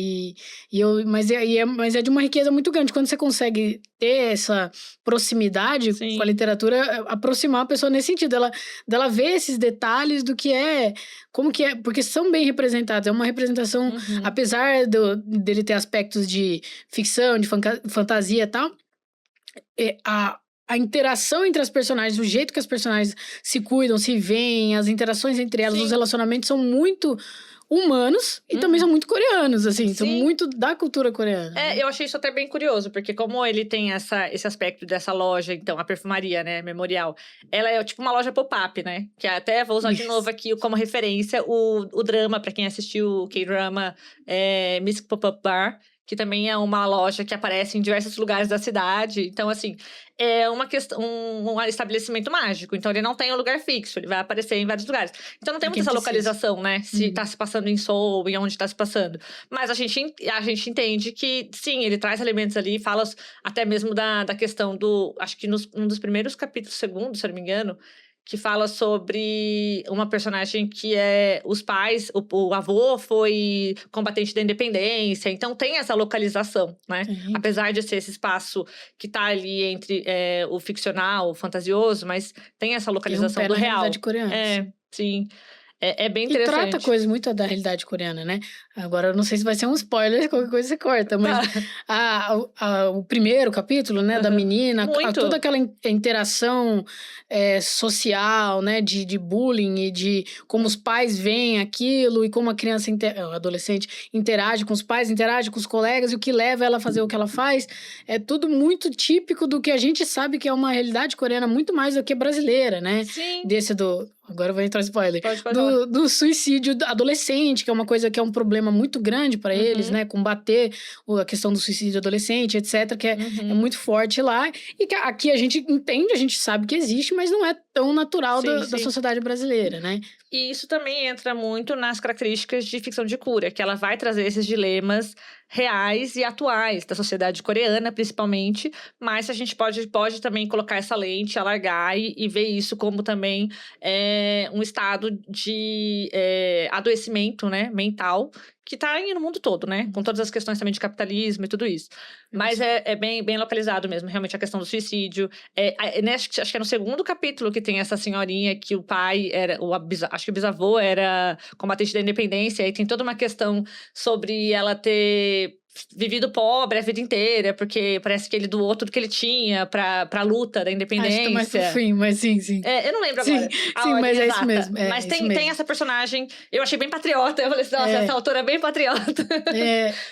Mas é de uma riqueza muito grande. Quando você consegue ter essa proximidade com a literatura, aproximar a pessoa nesse sentido, dela ver esses detalhes do que é, como que é, porque são bem representados, é uma representação, apesar dele ter aspectos de ficção, de fantasia e tal, a interação entre as personagens, o jeito que as personagens se cuidam, se veem, as interações entre elas, os relacionamentos são muito humanos e também são muito coreanos, assim, são muito da cultura coreana. Eu achei isso até bem curioso, porque como ele tem esse aspecto dessa loja, então, a perfumaria, né, Memorial, ela é tipo uma loja pop-up, né, que até vou usar de novo aqui como referência o drama, pra quem assistiu o K-drama, Miss Pop-Up Bar, que também é uma loja que aparece em diversos lugares da cidade. Então, assim, é uma questão, um estabelecimento mágico. Então, ele não tem um lugar fixo, ele vai aparecer em vários lugares. Então, não tem muita essa localização, né? Se tá se passando em Seoul, em onde tá se passando. Mas a gente entende que, sim, ele traz elementos ali, fala até mesmo da questão do... Acho que num dos primeiros capítulos, segundo, se eu não me engano, que fala sobre uma personagem que é os pais, o avô foi combatente da independência, então tem essa localização, né? Apesar de ser esse espaço que tá ali entre o ficcional, o fantasioso, mas tem essa localização do real. Realidade coreana. Sim. É bem interessante. E trata coisas muito da realidade coreana, né? Agora, eu não sei se vai ser um spoiler, qualquer coisa você corta, mas o primeiro capítulo, né, da menina, toda aquela interação social, né, de bullying e de como os pais veem aquilo e como a criança, o adolescente, interage com os pais, interage com os colegas e o que leva ela a fazer o que ela faz, é tudo muito típico do que a gente sabe que é uma realidade coreana muito mais do que brasileira, né? Sim. Agora eu vou entrar spoiler. Pode do suicídio adolescente, que é uma coisa que é um problema muito grande para eles, né? Combater a questão do suicídio adolescente, etc., que é muito forte lá. E que aqui a gente entende, a gente sabe que existe, mas não é tão natural da Sim. sociedade brasileira, né? E isso também entra muito nas características de ficção de cura, que ela vai trazer esses dilemas reais e atuais da sociedade coreana, principalmente, mas a gente pode também colocar essa lente, alargar e ver isso como também um estado de adoecimento, né, mental, que está no mundo todo, né? Com todas as questões também de capitalismo e tudo isso. Mas é bem localizado mesmo, realmente, a questão do suicídio. Acho que é no segundo capítulo que tem essa senhorinha que o pai era, acho que o bisavô era combatente da independência, e tem toda uma questão sobre ela ter vivido pobre a vida inteira, porque parece que ele doou tudo que ele tinha pra luta da independência. Acho que é mais pro fim, mas sim. Eu não lembro agora. Sim, mas é isso mesmo. Mas tem essa personagem, eu achei bem patriota. Eu falei assim, nossa, essa autora é bem patriota.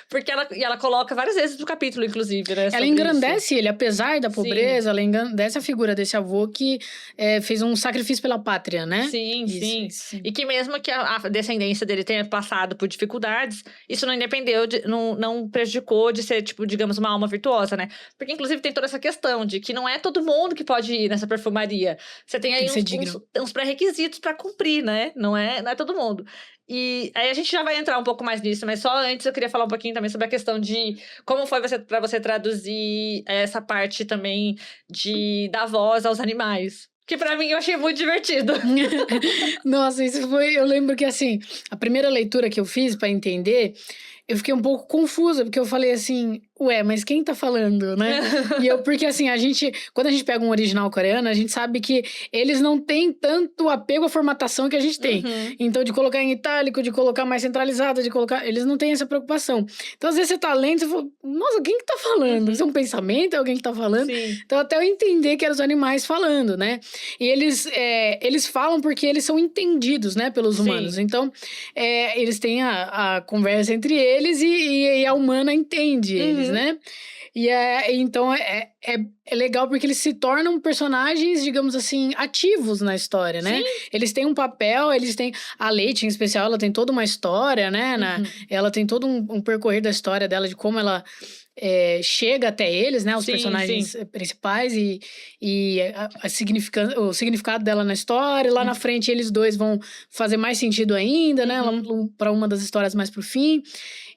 Porque ela coloca várias vezes no capítulo, inclusive, né? Ela engrandece ele, apesar da pobreza, ela engrandece a figura desse avô que fez um sacrifício pela pátria, né? Sim. E que mesmo que a descendência dele tenha passado por dificuldades, isso não independeu, não prejudicou de ser, tipo, digamos, uma alma virtuosa, né? Porque, inclusive, tem toda essa questão de que não é todo mundo que pode ir nessa perfumaria. Você tem aí uns pré-requisitos pra cumprir, né? Não é todo mundo. E aí a gente já vai entrar um pouco mais nisso, mas só antes eu queria falar um pouquinho também sobre a questão de como foi pra você traduzir essa parte também de dar voz aos animais. Que pra mim eu achei muito divertido. Nossa, isso foi... Eu lembro que, assim, a primeira leitura que eu fiz pra entender, eu fiquei um pouco confusa, porque eu falei assim, ué, mas quem tá falando, né? Porque assim, quando a gente pega um original coreano, a gente sabe que eles não têm tanto apego à formatação que a gente tem. Então, de colocar em itálico, de colocar mais centralizado, eles não têm essa preocupação. Então, às vezes você tá lendo, você fala, nossa, quem que tá falando? Isso é um pensamento? É alguém que tá falando? Sim. Então, até eu entender que eram os animais falando, né? E eles falam porque eles são entendidos, né, pelos humanos. Então, eles têm a conversa entre eles e a humana entende eles, né? Então é legal porque eles se tornam personagens, digamos assim, ativos na história, né? Sim. Eles têm um papel, eles têm... A Leite, em especial, ela tem toda uma história, né? Ela tem todo um percorrer da história dela, de como ela... chega até eles, né? Os personagens principais e o significado dela na história. Lá na frente, eles dois vão fazer mais sentido ainda, né? Para uma das histórias mais pro fim.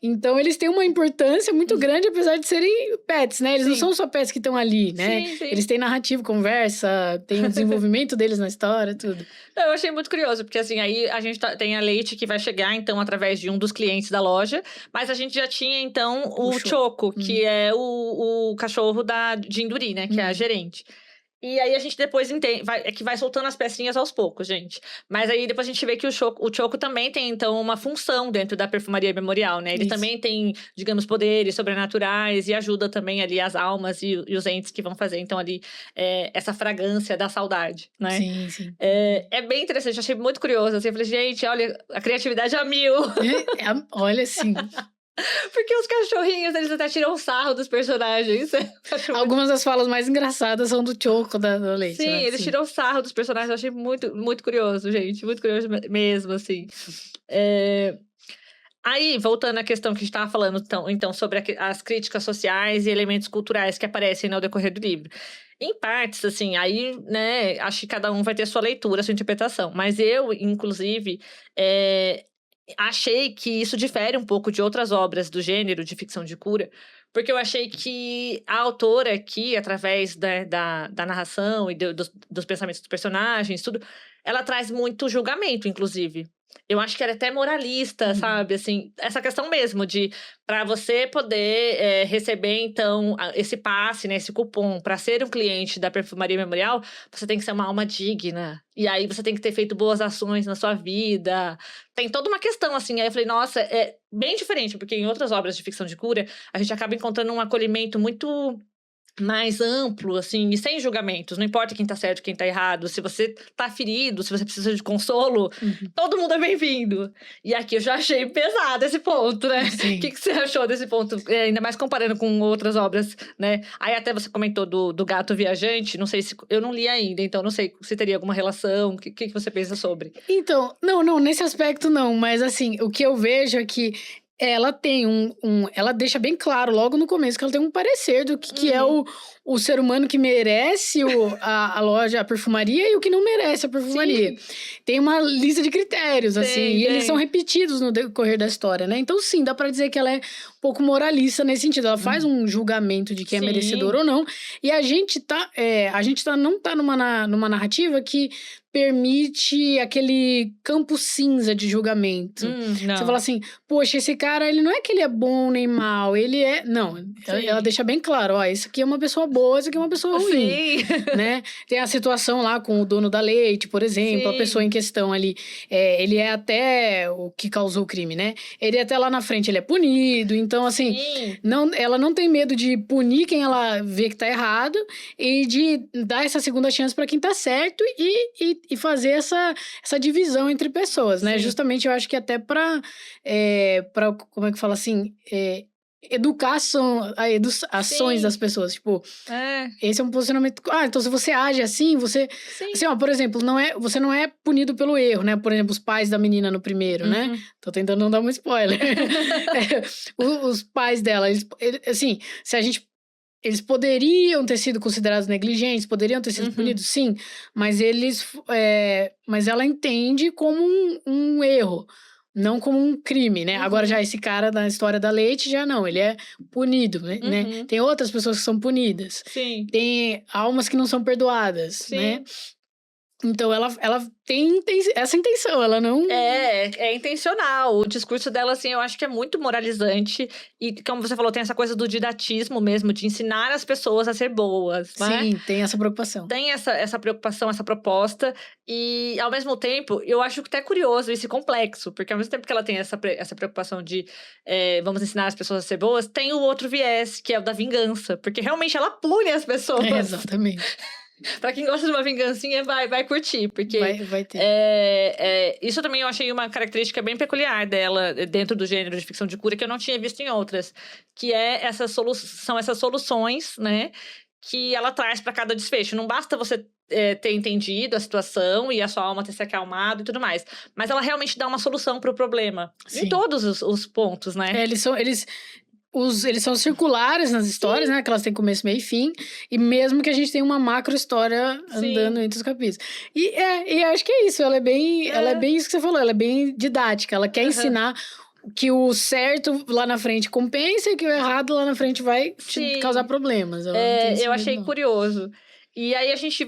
Então, eles têm uma importância muito grande, apesar de serem pets, né? Eles não são só pets que estão ali, né? Sim. Eles têm narrativa, conversa, tem o desenvolvimento deles na história, tudo. Eu achei muito curioso, porque assim, aí a gente tem a Leite que vai chegar, então, através de um dos clientes da loja, mas a gente já tinha, então, o Choco, que é o cachorro de Induri, né? Que é a gerente. E aí a gente depois entende, vai soltando as pecinhas aos poucos, gente. Mas aí depois a gente vê que o Choco também tem, então, uma função dentro da perfumaria memorial, né? Ele também tem, digamos, poderes sobrenaturais e ajuda também ali as almas e os entes que vão fazer, então, ali, essa fragrância da saudade, né? Sim. É bem interessante, eu achei muito curioso, assim. Eu falei, gente, olha, a criatividade é a mil. Olha, sim. Porque os cachorrinhos, eles até tiram sarro dos personagens. Algumas das falas mais engraçadas são do Choco, da Leite. Sim, né? eles tiram sarro dos personagens. Eu achei muito, muito curioso, gente. Muito curioso mesmo, assim. Aí, voltando à questão que a gente estava falando, então sobre as críticas sociais e elementos culturais que aparecem no decorrer do livro. Em partes, assim, aí, né, acho que cada um vai ter sua leitura, sua interpretação. Mas eu, inclusive, achei que isso difere um pouco de outras obras do gênero de ficção de cura, porque eu achei que a autora aqui, através da narração e dos pensamentos dos personagens, tudo, ela traz muito julgamento, inclusive. Eu acho que ela é até moralista, sabe? Assim, essa questão mesmo de, para você poder receber, então, esse passe, né, esse cupom, para ser um cliente da Perfumaria Memorial, você tem que ser uma alma digna. E aí você tem que ter feito boas ações na sua vida. Tem toda uma questão, assim. Aí eu falei, nossa, é bem diferente, porque em outras obras de ficção de cura, a gente acaba encontrando um acolhimento muito mais amplo, assim, e sem julgamentos. Não importa quem tá certo, quem tá errado. Se você tá ferido, se você precisa de consolo, todo mundo é bem-vindo. E aqui eu já achei pesado esse ponto, né? O que você achou desse ponto? Ainda mais comparando com outras obras, né? Aí até você comentou do Gato Viajante. Não sei se... Eu não li ainda, então não sei se teria alguma relação. O que você pensa sobre? Então, não, nesse aspecto não. Mas assim, o que eu vejo é que ela tem ela deixa bem claro logo no começo que ela tem um parecer do que é o ser humano que merece a loja, a perfumaria, e o que não merece a perfumaria. Sim. Tem uma lista de critérios, assim, Tem, e eles são tem. repetidos no decorrer da história, né? Então, sim, dá pra dizer que ela é um pouco moralista nesse sentido. Ela faz um julgamento de quem é merecedor Sim. ou não. E a gente não tá numa narrativa que permite aquele campo cinza de julgamento. Você Não. fala assim, poxa, esse cara, ele não é que ele é bom nem mal, ele é... Não, ela Sim. deixa bem claro, ó, isso aqui é uma pessoa boa, isso aqui é uma pessoa ruim, Sim. né? Tem a situação lá com o dono da Leite, por exemplo, a pessoa Sim. em questão ali, ele é até o que causou o crime, né? Ele até lá na frente, ele é punido, então assim, Sim. ela não tem medo de punir quem ela vê que tá errado e de dar essa segunda chance pra quem tá certo e fazer essa divisão entre pessoas, né? Sim. Justamente eu acho que até pra como é que fala assim, educação, ações Sim. das pessoas, tipo, É. esse é um posicionamento. Ah, então se você age assim, você. Sim. Assim, ó, por exemplo, você não é punido pelo erro, né? Por exemplo, os pais da menina no primeiro, né? Tô tentando não dar muito spoiler. Os pais dela, assim, se a gente. Eles poderiam ter sido considerados negligentes, poderiam ter sido punidos, sim, mas mas ela entende como um erro, não como um crime, né? Agora já esse cara na história da Leite, já não, ele é punido, né? Tem outras pessoas que são punidas, Sim. tem almas que não são perdoadas, Sim. né? Então ela tem essa intenção, ela não... É intencional. O discurso dela, assim, eu acho que é muito moralizante. E, como você falou, tem essa coisa do didatismo mesmo, de ensinar as pessoas a ser boas, né? Sim, tem essa preocupação. Tem essa preocupação, essa proposta. E, ao mesmo tempo, eu acho até curioso isso e complexo. Porque, ao mesmo tempo que ela tem essa preocupação de vamos ensinar as pessoas a ser boas, tem o outro viés, que é o da vingança. Porque, realmente, ela pune as pessoas. Exatamente. Pra quem gosta de uma vingancinha, vai curtir, porque... Vai ter. Isso também eu achei uma característica bem peculiar dela, dentro do gênero de ficção de cura, que eu não tinha visto em outras. Que são essas soluções, né, que ela traz pra cada desfecho. Não basta você ter entendido a situação e a sua alma ter se acalmado e tudo mais. Mas ela realmente dá uma solução pro problema. Sim. Em todos os pontos, né? Eles são circulares nas histórias, né? Que elas têm começo, meio e fim. E mesmo que a gente tenha uma macro história andando entre os capítulos. E eu acho que é isso. Ela é bem isso que você falou. Ela é bem didática. Ela quer ensinar que o certo lá na frente compensa e que o errado lá na frente vai te causar problemas. Eu achei curioso. E aí a gente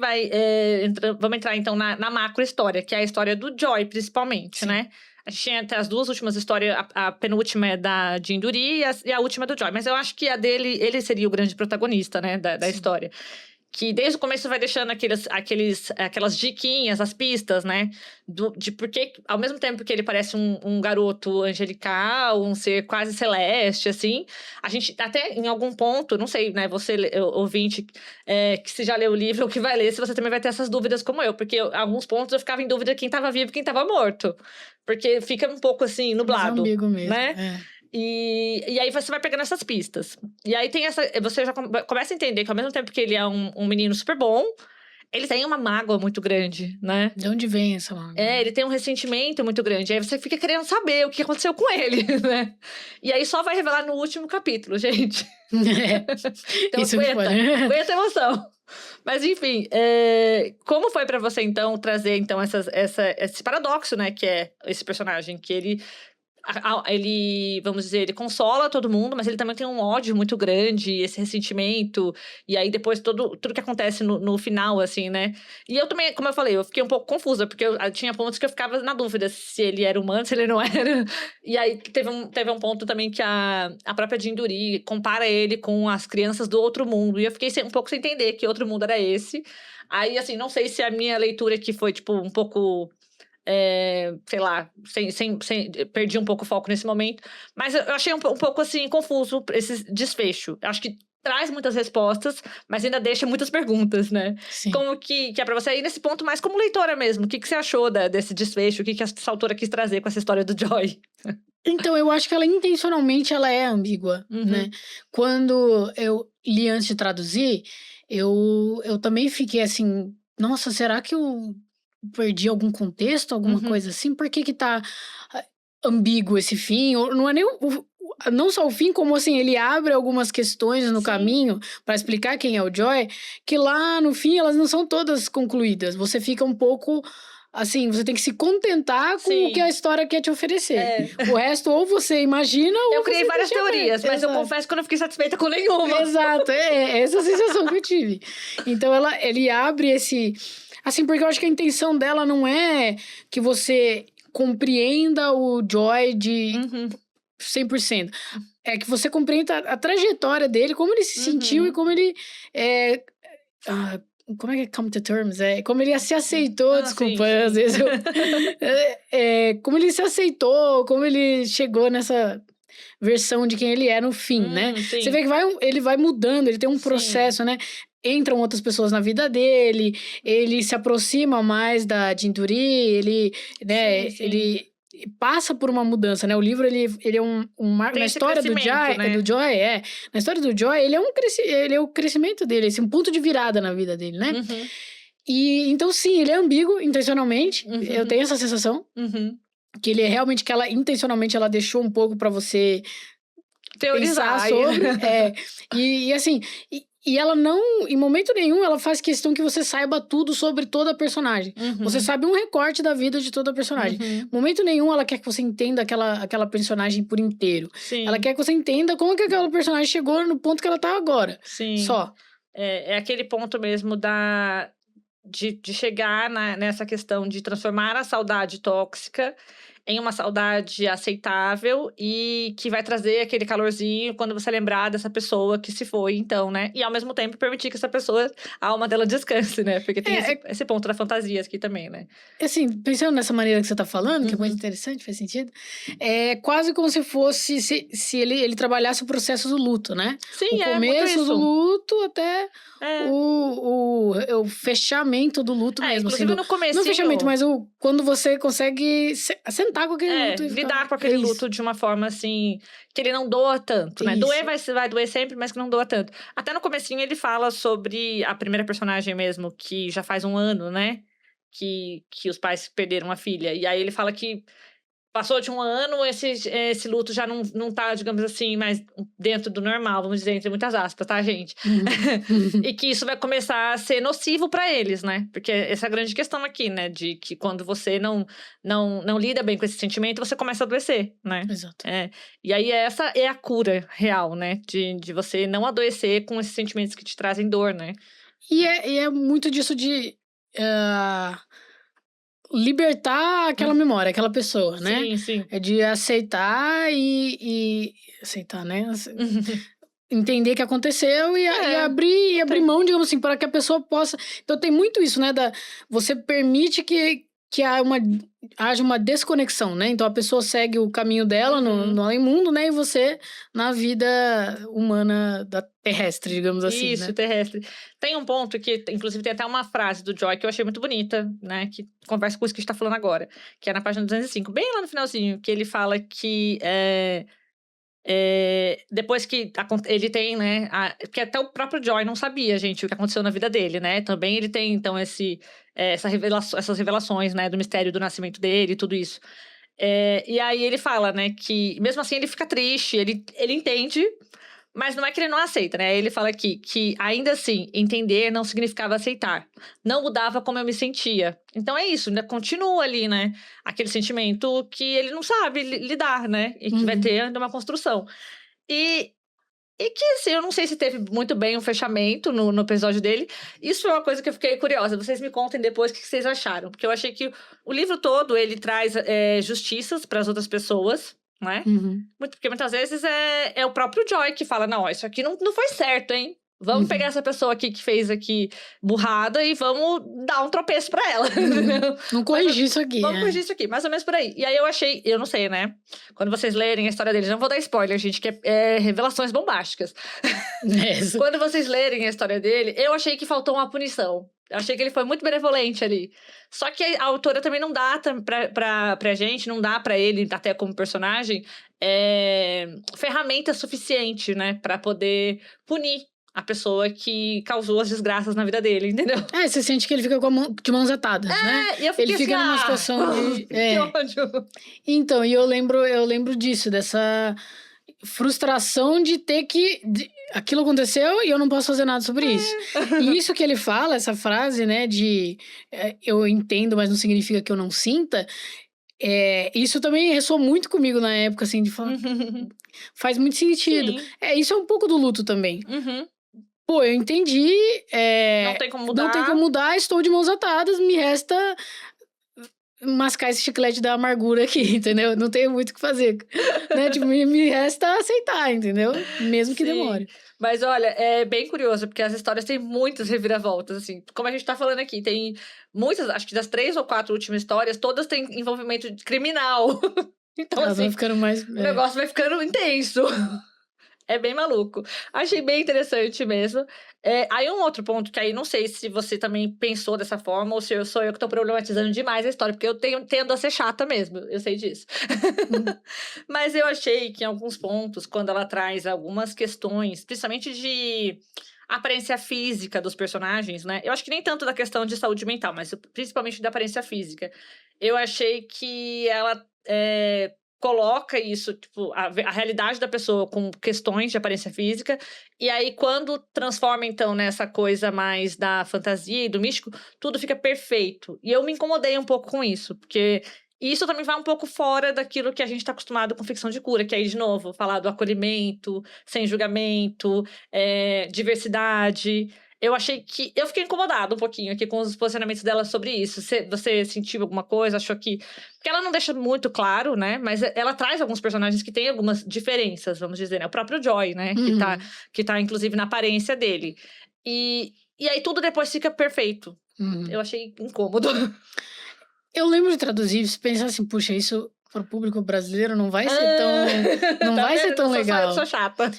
vamos entrar então na macro história, que é a história do Joy, principalmente, né? A gente tinha até as duas últimas histórias, a penúltima é da Jinduri e a última é do Joy. Mas eu acho que a dele, ele seria o grande protagonista, né, da história. Que desde o começo vai deixando aquelas diquinhas, as pistas, né? De porque, ao mesmo tempo que ele parece um garoto angelical, um ser quase celeste, assim, a gente até em algum ponto, não sei, né? Você, ouvinte, que se já leu o livro ou que vai ler, se você também vai ter essas dúvidas como eu. Porque em alguns pontos eu ficava em dúvida quem estava vivo e quem estava morto. Porque fica um pouco assim, nublado. É ambíguo mesmo, né? E aí você vai pegando essas pistas. E aí você já começa a entender que ao mesmo tempo que ele é um menino super bom, ele tem uma mágoa muito grande, né? De onde vem essa mágoa? Ele tem um ressentimento muito grande. Aí você fica querendo saber o que aconteceu com ele, né? E aí só vai revelar no último capítulo, gente. Então Isso aguenta a emoção. Mas enfim, como foi pra você então trazer então esse paradoxo, né, que é esse personagem que ele, vamos dizer, ele consola todo mundo, mas ele também tem um ódio muito grande, esse ressentimento, e aí depois tudo que acontece no final, assim, né? E eu também, como eu falei, eu fiquei um pouco confusa, porque eu tinha pontos que eu ficava na dúvida se ele era humano, se ele não era. E aí teve um ponto também que a própria Jinduri compara ele com as crianças do outro mundo, e eu fiquei um pouco sem entender que outro mundo era esse. Aí, assim, não sei se a minha leitura aqui foi, tipo, um pouco... sei lá, perdi um pouco o foco nesse momento. Mas eu achei um pouco, assim, confuso esse desfecho. Eu acho que traz muitas respostas, mas ainda deixa muitas perguntas, né? Sim. Como que é pra você ir nesse ponto mais como leitora mesmo? O que você achou desse desfecho? O que essa autora quis trazer com essa história do Joy? Então, eu acho que ela intencionalmente ela é ambígua, né? Quando eu li antes de traduzir, eu também fiquei assim, nossa, será que eu perdi algum contexto, alguma coisa assim? Por que tá... ambíguo esse fim, ou não é nem não só o fim, como assim, ele abre algumas questões no caminho para explicar quem é o Joy, que lá no fim elas não são todas concluídas. Você fica um pouco assim, você tem que se contentar com o que a história quer te oferecer. O resto, ou você imagina, ou eu criei várias teorias, mas eu confesso que eu não fiquei satisfeita com nenhuma. Exato, essa a sensação que eu tive. Então ele abre esse... Assim, porque eu acho que a intenção dela não é que você compreenda o Joy de 100%. É que você compreenda a trajetória dele, como ele se sentiu e como ele... como é que é come to terms? Como ele se aceitou, desculpa, sim. Às vezes como ele se aceitou, como ele chegou nessa versão de quem ele é no fim, né? Sim. Você vê que ele vai mudando, ele tem um processo, né? Entram outras pessoas na vida dele, ele se aproxima mais da Jinturee, ele, né, ele passa por uma mudança, né? O livro, ele é na história do Joy, né? Na história do Joy, ele é o crescimento dele, um ponto de virada na vida dele, né? E, então, sim, ele é ambíguo, intencionalmente, eu tenho essa sensação, que ele é realmente, que ela, intencionalmente, ela deixou um pouco pra você teorizar pensar sobre, e assim... E ela não, em momento nenhum, ela faz questão que você saiba tudo sobre toda a personagem. Você sabe um recorte da vida de toda a personagem. Em momento nenhum, ela quer que você entenda aquela personagem por inteiro. Sim. Ela quer que você entenda como que aquela personagem chegou no ponto que ela tá agora. Sim. Só. É aquele ponto mesmo de chegar nessa questão de transformar a saudade tóxica em uma saudade aceitável e que vai trazer aquele calorzinho quando você lembrar dessa pessoa que se foi, então, né? E ao mesmo tempo permitir que essa pessoa, a alma dela descanse, né? Porque tem esse ponto da fantasia aqui também, né? Assim, pensando nessa maneira que você tá falando, que é muito interessante, faz sentido, é quase como se fosse, se ele trabalhasse o processo do luto, né? Sim, o começo do luto até o fechamento do luto mesmo. Inclusive assim, no começo. Não o fechamento, mas quando você consegue sentar com aquele luto. Lidar com aquele luto de uma forma, assim, que ele não doa tanto, né? Doer vai doer sempre, mas que não doa tanto. Até no comecinho ele fala sobre a primeira personagem mesmo, que já faz 1 ano, né? Que os pais perderam a filha. E aí ele fala que passou de 1 ano, esse luto já não tá, digamos assim, mais dentro do normal, vamos dizer, entre muitas aspas, tá, gente? E que isso vai começar a ser nocivo pra eles, né? Porque essa é a grande questão aqui, né? De que quando você não lida bem com esse sentimento, você começa a adoecer, né? Exato. E aí essa é a cura real, né? De você não adoecer com esses sentimentos que te trazem dor, né? E é muito disso de... libertar aquela memória, aquela pessoa, né? Sim, sim. É de aceitar e aceitar, né? Entender que aconteceu e abrir mão, digamos assim, para que a pessoa possa... Então tem muito isso, né? Você permite que haja uma desconexão, né? Então a pessoa segue o caminho dela no além-mundo, né? E você na vida humana terrestre, digamos assim, Isso, né? terrestre. Tem um ponto que, inclusive, tem até uma frase do Joy que eu achei muito bonita, né? Que conversa com isso que a gente tá falando agora. Que é na página 205, bem lá no finalzinho, que ele fala que... depois que ele tem, né? Porque até o próprio Joy não sabia, gente, o que aconteceu na vida dele, né? Também ele tem, então, essas revelações, né? Do mistério do nascimento dele e tudo isso. E aí ele fala, né? Que mesmo assim ele fica triste, ele entende, mas não é que ele não aceita, né? Ele fala aqui que ainda assim, entender não significava aceitar. Não mudava como eu me sentia. Então é isso, ainda continua ali, né? Aquele sentimento que ele não sabe lidar, né? E que vai ter ainda uma construção. E que, assim, eu não sei se teve muito bem um fechamento no episódio dele. Isso foi uma coisa que eu fiquei curiosa. Vocês me contem depois o que vocês acharam. Porque eu achei que o livro todo, ele traz justiças para as outras pessoas, né? Porque muitas vezes é o próprio Joy que fala, não, isso aqui não foi certo, hein? Vamos pegar essa pessoa aqui que fez aqui burrada e vamos dar um tropeço pra ela. Não corrigir isso aqui. Vamos corrigir isso aqui, mais ou menos por aí. E aí eu não sei, né? Quando vocês lerem a história deles, não vou dar spoiler, gente, que é revelações bombásticas. Quando vocês lerem a história dele, eu achei que faltou uma punição. Eu achei que ele foi muito benevolente ali. Só que a autora também não dá pra gente, não dá pra ele, até como personagem, ferramenta suficiente, né? Pra poder punir a pessoa que causou as desgraças na vida dele, entendeu? Você sente que ele fica de mãos atadas, né? E eu fiquei Ele fica assim, numa situação de... que ódio. Então, e eu lembro disso, dessa frustração de ter que... aquilo aconteceu e eu não posso fazer nada sobre isso. E isso que ele fala, essa frase, né, de eu entendo, mas não significa que eu não sinta, isso também ressoou muito comigo na época, assim, de falar... Faz muito sentido. Sim. Isso é um pouco do luto também. Uhum. Pô, eu entendi. Não tem como mudar. Não tem como mudar, estou de mãos atadas, me resta mascar esse chiclete da amargura aqui, entendeu? Não tenho muito o que fazer. Né? Tipo, me resta aceitar, entendeu? Mesmo que Sim. demore. Mas olha, é bem curioso, porque as histórias têm muitas reviravoltas, assim. Como a gente tá falando aqui, tem muitas, acho que das 3 ou 4 últimas histórias, todas têm envolvimento criminal. Então, Elas assim, vão ficando mais... o negócio vai ficando intenso. É bem maluco. Achei bem interessante mesmo. Aí um outro ponto que aí não sei se você também pensou dessa forma ou se sou eu que tô problematizando demais a história, porque eu tendo a ser chata mesmo, eu sei disso. Mas eu achei que em alguns pontos, quando ela traz algumas questões, principalmente de aparência física dos personagens, né? Eu acho que nem tanto da questão de saúde mental, mas principalmente da aparência física. Eu achei que ela coloca isso, tipo, a realidade da pessoa com questões de aparência física, e aí quando transforma, então, nessa coisa mais da fantasia e do místico, tudo fica perfeito. E eu me incomodei um pouco com isso, porque isso também vai um pouco fora daquilo que a gente tá acostumado com ficção de cura, que aí, de novo, falar do acolhimento, sem julgamento, diversidade. Eu achei que... Eu fiquei incomodada um pouquinho aqui com os posicionamentos dela sobre isso. Você sentiu alguma coisa? Achou que... Porque ela não deixa muito claro, né? Mas ela traz alguns personagens que têm algumas diferenças, vamos dizer, né? O próprio Joy, né? Que tá, inclusive, na aparência dele. E aí tudo depois fica perfeito. Eu achei incômodo. Eu lembro de traduzir, se pensar assim, puxa, isso pro público brasileiro não vai ser tão... Não vai ser tão legal. Eu sou chata.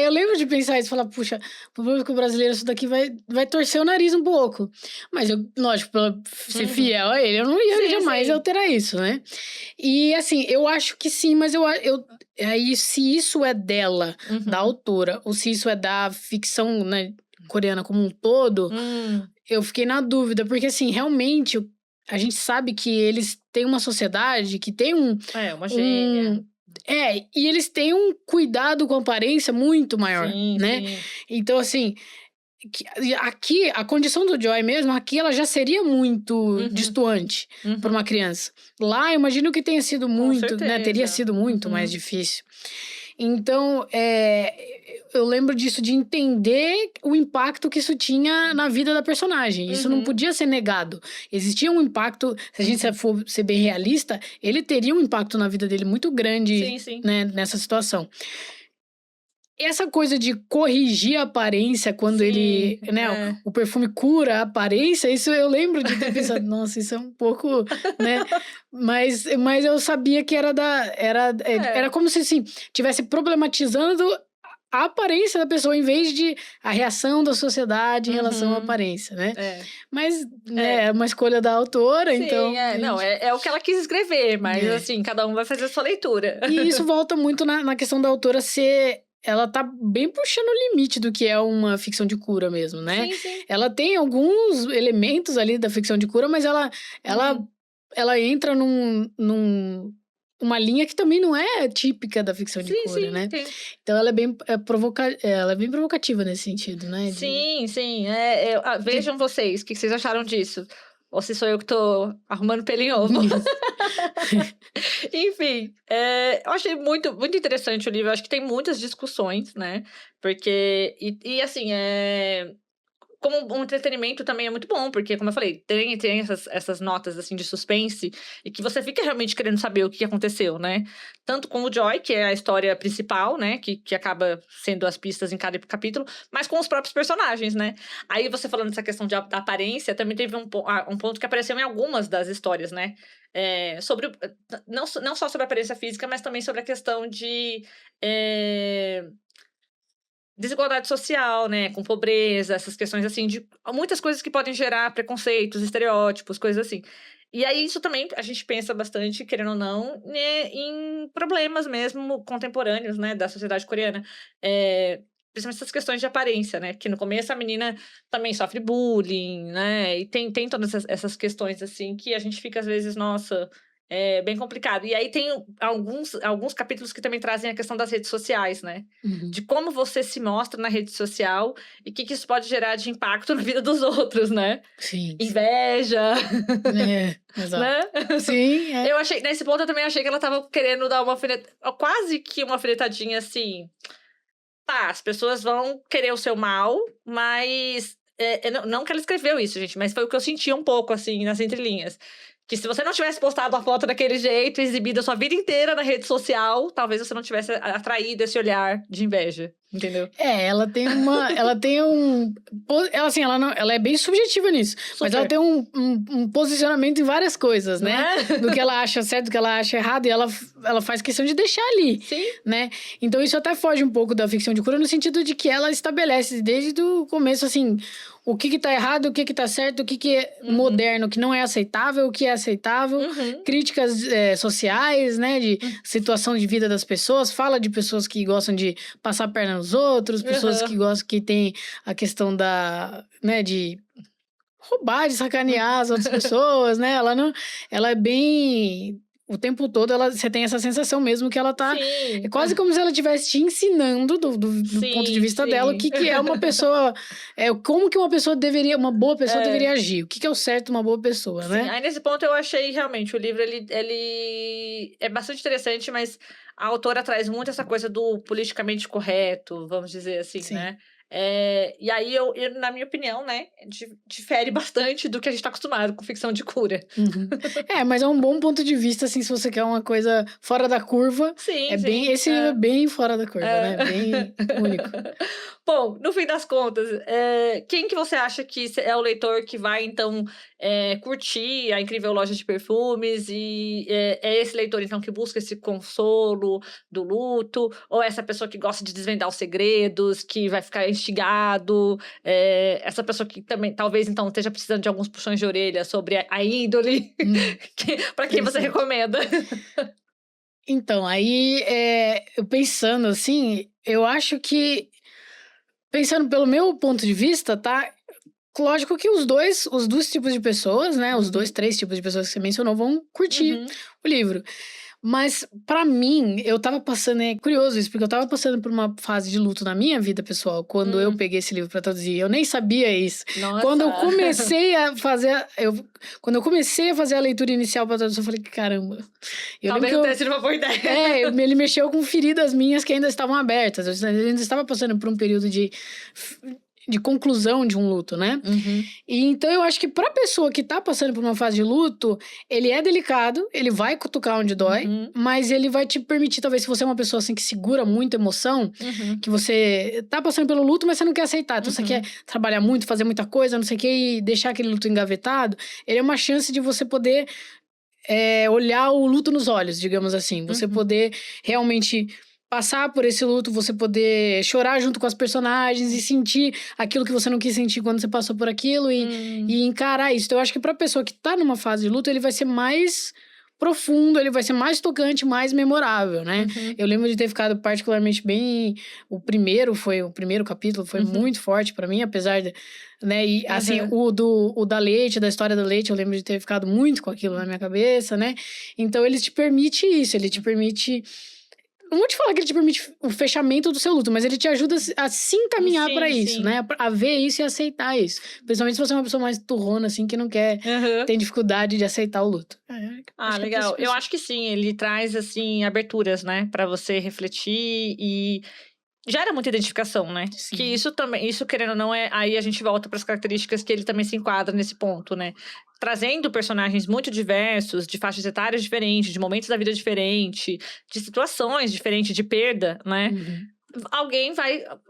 Eu lembro de pensar isso, falar, puxa, pro público brasileiro isso daqui vai torcer o nariz um pouco. Mas eu, lógico, pra ser fiel a ele, eu não ia jamais alterar isso, né? E assim, eu acho que sim, mas aí se isso é dela, da autora, ou se isso é da ficção, né, coreana como um todo, eu fiquei na dúvida, porque assim, realmente... A gente sabe que eles têm uma sociedade que tem uma gênia. E eles têm um cuidado com a aparência muito maior, né? Sim. Então, assim, aqui, a condição do Joy mesmo, aqui ela já seria muito destoante para uma criança. Lá, eu imagino que tenha sido muito, né? Teria sido muito mais difícil. Então, eu lembro disso, de entender o impacto que isso tinha na vida da personagem. Isso não podia ser negado. Existia um impacto, se a gente for ser bem realista, ele teria um impacto na vida dele muito grande, né, nessa situação. Essa coisa de corrigir a aparência quando ele, né, o perfume cura a aparência, isso eu lembro de ter pensado, nossa, isso é um pouco, né, mas eu sabia que era como se, assim, tivesse problematizando a aparência da pessoa, em vez de a reação da sociedade em relação à aparência, né? Mas, né, é uma escolha da autora, então... Não, é o que ela quis escrever, mas, assim, cada um vai fazer a sua leitura. E isso volta muito na questão da autora ser... Ela tá bem puxando o limite do que é uma ficção de cura mesmo, né? Sim. Ela tem alguns elementos ali da ficção de cura, mas ela entra uma linha que também não é típica da ficção de cura, né? Sim. Então ela é bem provocativa nesse sentido, né? Sim. Vejam vocês, o que vocês acharam disso? Ou se sou eu que tô arrumando pelo em ovo. Enfim, eu achei muito, muito interessante o livro. Eu acho que tem muitas discussões, né? Porque, assim, como um entretenimento também é muito bom, porque, como eu falei, tem essas notas, assim, de suspense, e que você fica realmente querendo saber o que aconteceu, né? Tanto com o Joy, que é a história principal, né? Que acaba sendo as pistas em cada capítulo, mas com os próprios personagens, né? Aí, você falando dessa questão da aparência, também teve um ponto que apareceu em algumas das histórias, né? Sobre... Não só sobre a aparência física, mas também sobre a questão de... desigualdade social, né, com pobreza, essas questões assim, de muitas coisas que podem gerar preconceitos, estereótipos, coisas assim. E aí isso também a gente pensa bastante, querendo ou não, né, em problemas mesmo contemporâneos, né, da sociedade coreana. principalmente essas questões de aparência, né? Porque no começo a menina também sofre bullying, né? E tem todas essas questões, assim, que a gente fica, às vezes, nossa, é bem complicado. E aí tem alguns capítulos que também trazem a questão das redes sociais, né? Uhum. De como você se mostra na rede social e o que isso pode gerar de impacto na vida dos outros, né? Sim. Inveja, Exato. né? Sim, Eu achei, nesse ponto eu também achei que ela tava querendo dar quase que uma alfinetadinha assim. Tá, as pessoas vão querer o seu mal, mas não que ela escreveu isso, gente, mas foi o que eu senti um pouco, assim, nas entrelinhas. Que se você não tivesse postado a foto daquele jeito, exibido a sua vida inteira na rede social, talvez você não tivesse atraído esse olhar de inveja, entendeu? ela tem ela assim, ela é bem subjetiva nisso, mas ela Super. tem um posicionamento em várias coisas, Não né? é? Do que ela acha certo, do que ela acha errado, e ela faz questão de deixar ali, Sim. né? Então isso até foge um pouco da ficção de cura, no sentido de que ela estabelece desde o começo, assim, o que tá errado, o que tá certo, o que é moderno, o que não é aceitável, o que é aceitável, críticas sociais, né, de situação de vida das pessoas, fala de pessoas que gostam de passar a perna nos outros, pessoas que gostam, que tem a questão né, de roubar, de sacanear as outras pessoas, né, ela é bem... O tempo todo você tem essa sensação mesmo que ela tá... Sim. É quase como se ela estivesse te ensinando do ponto de vista dela o que é uma pessoa... como que uma pessoa deveria... Uma boa pessoa deveria agir. O que é o certo uma boa pessoa, né? Sim, aí nesse ponto eu achei realmente o livro ele é bastante interessante, mas a autora traz muito essa coisa do politicamente correto, vamos dizer assim, Sim. né? E aí eu, na minha opinião, né, difere bastante do que a gente tá acostumado com ficção de cura. Mas é um bom ponto de vista, assim, se você quer uma coisa fora da curva. Sim, Esse livro é bem fora da curva, né? Bem único. Bom, no fim das contas, quem que você acha que é o leitor que vai, então, curtir a Incrível Loja de Perfumes e é esse leitor, então, que busca esse consolo do luto? Ou é essa pessoa que gosta de desvendar os segredos, que vai ficar instigado? Essa pessoa que também, talvez, então, esteja precisando de alguns puxões de orelha sobre a índole? Para quem você recomenda? Então, aí, eu pensando assim, eu acho que... Pensando pelo meu ponto de vista, tá? Lógico que os dois tipos de pessoas, né? Os 3 tipos de pessoas que você mencionou vão curtir o livro. Mas, pra mim, eu tava passando... É curioso isso, porque eu tava passando por uma fase de luto na minha vida pessoal, quando eu peguei esse livro pra traduzir. Eu nem sabia isso. Nossa. Quando eu comecei a fazer... Quando eu comecei a fazer a leitura inicial pra traduzir, eu falei, caramba... Talvez não tenha sido uma boa ideia. Ele mexeu com feridas minhas que ainda estavam abertas. Eu ainda estava passando por um período de conclusão de um luto, né? E então eu acho que pra pessoa que tá passando por uma fase de luto, ele é delicado, ele vai cutucar onde dói, mas ele vai te permitir, talvez, se você é uma pessoa assim que segura muito emoção, que você tá passando pelo luto, mas você não quer aceitar, então você quer trabalhar muito, fazer muita coisa, não sei o que, e deixar aquele luto engavetado, ele é uma chance de você poder olhar o luto nos olhos, digamos assim, você poder realmente passar por esse luto, você poder chorar junto com as personagens e sentir aquilo que você não quis sentir quando você passou por aquilo e encarar isso. Então, eu acho que pra pessoa que tá numa fase de luto, ele vai ser mais profundo, ele vai ser mais tocante, mais memorável, né? Eu lembro de ter ficado particularmente bem... O primeiro capítulo foi muito forte pra mim, apesar de... Né? E, assim, o da Leite, da história da Leite, eu lembro de ter ficado muito com aquilo na minha cabeça, né? Então, ele te permite isso, ele te permite... Não vou te falar que ele te permite o fechamento do seu luto, mas ele te ajuda a se encaminhar pra isso, né? A ver isso e aceitar isso. Principalmente se você é uma pessoa mais turrona, assim, que não quer... Tem dificuldade de aceitar o luto. Legal. Eu acho que sim, ele traz, assim, aberturas, né? Pra você refletir e... Gera muita identificação, né? Sim. Que isso também, isso querendo ou não, aí a gente volta para as características que ele também se enquadra nesse ponto, né? Trazendo personagens muito diversos, de faixas etárias diferentes, de momentos da vida diferentes, de situações diferentes, de perda, né?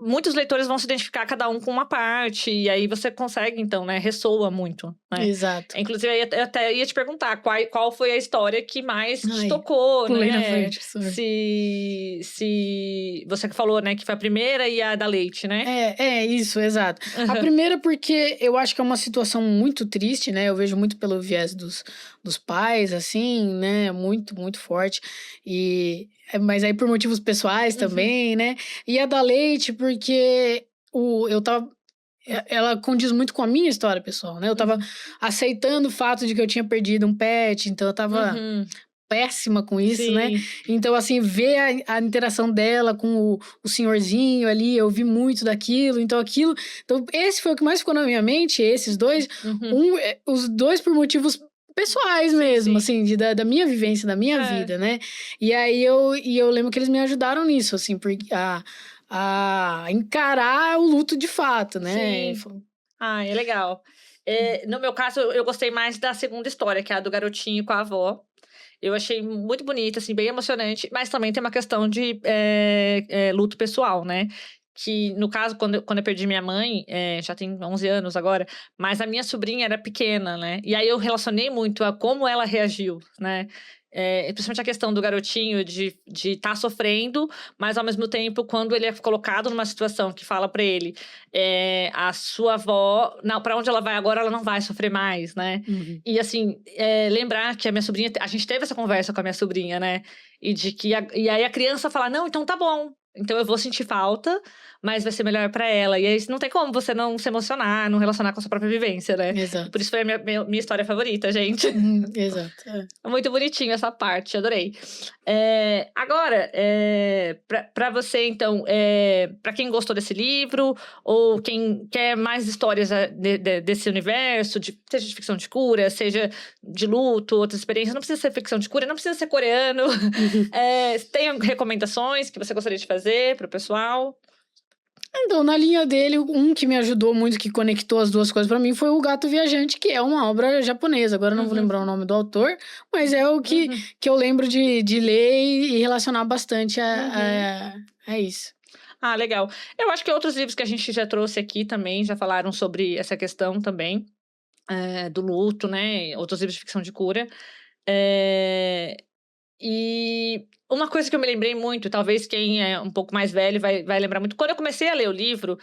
Muitos leitores vão se identificar cada um com uma parte, e aí você consegue, então, né? Ressoa muito, né? Exato. Inclusive, eu até ia te perguntar qual foi a história que mais te tocou, pulei né? na frente, se você que falou, né, que foi a primeira e a da Leite, né? Isso, exato. A primeira porque eu acho que é uma situação muito triste, né? Eu vejo muito pelo viés dos pais, assim, né? Muito, muito forte. Mas aí por motivos pessoais também, né? E a da Leite, porque eu tava. Ela condiz muito com a minha história pessoal, né? Eu tava aceitando o fato de que eu tinha perdido um pet, então eu tava péssima com isso, né? Sim. Então, assim, ver a interação dela com o senhorzinho ali, eu vi muito daquilo, então Então, esse foi o que mais ficou na minha mente, esses dois. Os dois por motivos pessoais mesmo, assim, da minha vivência, da minha vida, né? E aí eu lembro que eles me ajudaram nisso, assim, porque a encarar o luto de fato, né? Sim. Ah, é legal. No meu caso, eu gostei mais da segunda história, que é a do garotinho com a avó. Eu achei muito bonita, assim, bem emocionante, mas também tem uma questão de luto pessoal, né? Que, no caso, quando eu perdi minha mãe, já tem 11 anos agora, mas a minha sobrinha era pequena, né? E aí eu relacionei muito a como ela reagiu, né? Principalmente a questão do garotinho de estar sofrendo, mas ao mesmo tempo, quando ele é colocado numa situação que fala pra ele, a sua avó, pra onde ela vai agora, ela não vai sofrer mais, né? E assim, lembrar que a minha sobrinha, a gente teve essa conversa com a minha sobrinha, né? E aí a criança fala, não, então tá bom. Então eu vou sentir falta, mas vai ser melhor pra ela. E aí não tem como você não se emocionar, não relacionar com a sua própria vivência, né? Exato. Por isso foi a minha história favorita, gente. Exato. Muito bonitinho essa parte, adorei. Agora, pra você, então, pra quem gostou desse livro, ou quem quer mais histórias desse universo, seja de ficção de cura, seja de luto, outras experiências, não precisa ser ficção de cura, não precisa ser coreano. Tem recomendações que você gostaria de fazer pro pessoal? Então, na linha dele, um que me ajudou muito, que conectou as duas coisas pra mim, foi O Gato Viajante, que é uma obra japonesa. Agora eu não vou lembrar o nome do autor, mas é o que eu lembro de ler e relacionar bastante a isso. Ah, legal. Eu acho que outros livros que a gente já trouxe aqui também já falaram sobre essa questão também, do luto, né? Outros livros de ficção de cura. E uma coisa que eu me lembrei muito, talvez quem é um pouco mais velho vai lembrar muito. Quando eu comecei a ler o livro,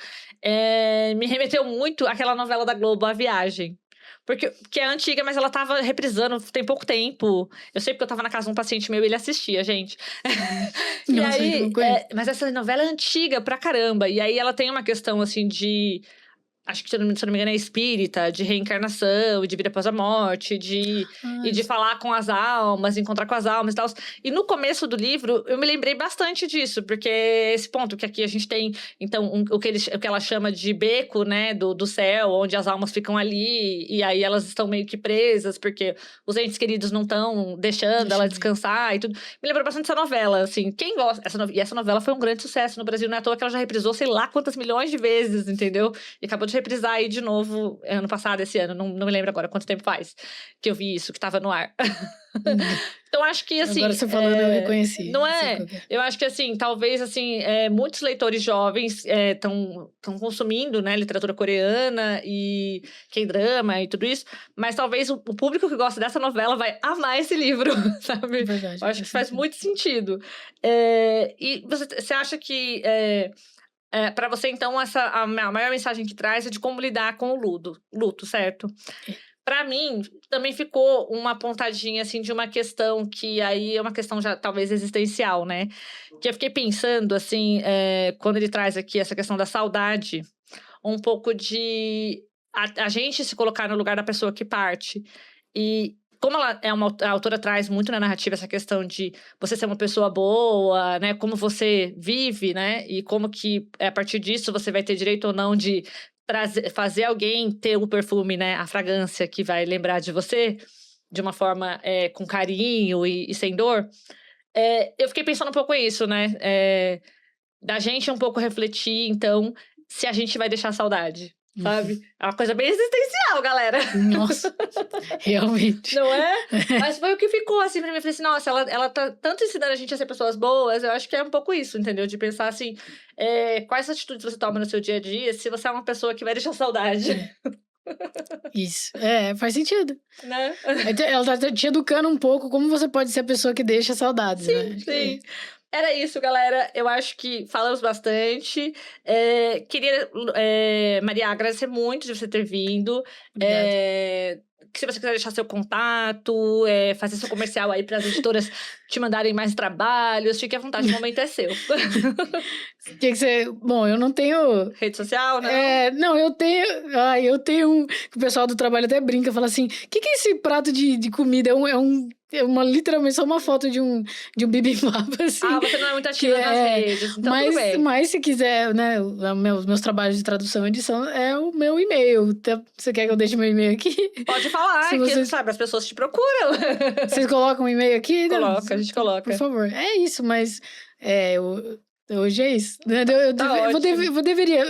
me remeteu muito àquela novela da Globo, A Viagem. Que é antiga, mas ela tava reprisando tem pouco tempo. Eu sei porque eu tava na casa de um paciente meu e ele assistia, gente. E Nossa, aí, não conheço. mas essa novela é antiga pra caramba. E aí ela tem uma questão, assim, de... Acho que, se eu não me engano, é espírita, de reencarnação, de vida após a morte, e de falar com as almas, encontrar com as almas e tal. E no começo do livro, eu me lembrei bastante disso, porque esse ponto que aqui a gente tem, então, o que ela chama de beco, né, do céu, onde as almas ficam ali, e aí elas estão meio que presas, porque os entes queridos não estão deixando ela descansar e tudo. Me lembrou bastante dessa novela, assim. Quem gosta... E essa novela foi um grande sucesso no Brasil, não é à toa que ela já reprisou sei lá quantas milhões de vezes, entendeu? E acabou de reprisar aí de novo, ano passado, esse ano, não me lembro agora quanto tempo faz que eu vi isso, que tava no ar. Então, acho que, assim... Agora você falando, eu reconheci. Não é? Eu acho que, assim, talvez, assim, muitos leitores jovens estão consumindo, né, literatura coreana e K-drama e tudo isso, mas talvez o público que gosta dessa novela vai amar esse livro, sabe? Verdade. Eu acho que faz muito sentido. E você acha que... para você, então, a maior mensagem que traz é de como lidar com o luto, certo? Para mim, também ficou uma pontadinha, assim, de uma questão que aí é uma questão já, talvez, existencial, né? Que eu fiquei pensando, assim, quando ele traz aqui essa questão da saudade, um pouco de a gente se colocar no lugar da pessoa que parte. E como ela a autora traz muito na narrativa essa questão de você ser uma pessoa boa, né? Como você vive, né? E como que, a partir disso, você vai ter direito ou não de fazer alguém ter o perfume, né? A fragrância que vai lembrar de você de uma forma com carinho e sem dor. Eu fiquei pensando um pouco nisso, né? Da gente um pouco refletir, então, se a gente vai deixar saudade. Sabe? É uma coisa bem existencial, galera. Nossa, realmente. Não é? Mas foi o que ficou, assim, pra mim. Eu falei assim, nossa, ela tá tanto ensinando a gente a ser pessoas boas. Eu acho que é um pouco isso, entendeu? De pensar assim, quais atitudes você toma no seu dia a dia, se você é uma pessoa que vai deixar saudade. Isso. Faz sentido. Né? Ela tá te educando um pouco como você pode ser a pessoa que deixa saudades, né? Sim. Era isso, galera. Eu acho que falamos bastante. Queria, Maria, agradecer muito de você ter vindo. se você quiser deixar seu contato, fazer seu comercial aí para as editoras te mandarem mais trabalhos, fique à vontade, o momento é seu. Tinha que ser... Bom, eu não tenho... Rede social, né? Não, eu tenho... eu tenho o pessoal do trabalho até brinca, fala assim, o que é esse prato de comida? Literalmente só uma foto de um bibimbap, assim. Você não é muito ativa nas redes, então tudo bem. Mas se quiser, né, meus trabalhos de tradução e edição é o meu e-mail. Você quer que eu deixe meu e-mail aqui? Pode falar, que sabe, as pessoas te procuram. Vocês colocam um e-mail aqui? Coloca, a gente coloca. Por favor. É isso, mas hoje é isso.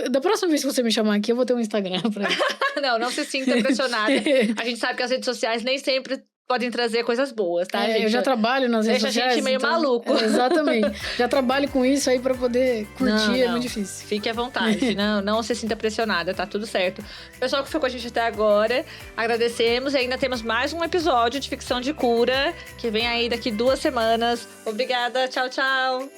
Da próxima vez que você me chamar aqui, eu vou ter um Instagram pra Não se sinta pressionada. A gente sabe que as redes sociais nem sempre podem trazer coisas boas, tá, gente? Eu já trabalho nas redes sociais. Deixa a gente meio maluco. Exatamente. Já trabalho com isso aí pra poder curtir, é muito difícil. Fique à vontade, não se sinta pressionada, tá tudo certo. Pessoal que ficou com a gente até agora, agradecemos. E ainda temos mais um episódio de Ficção de Cura, que vem aí daqui 2 semanas. Obrigada, tchau, tchau.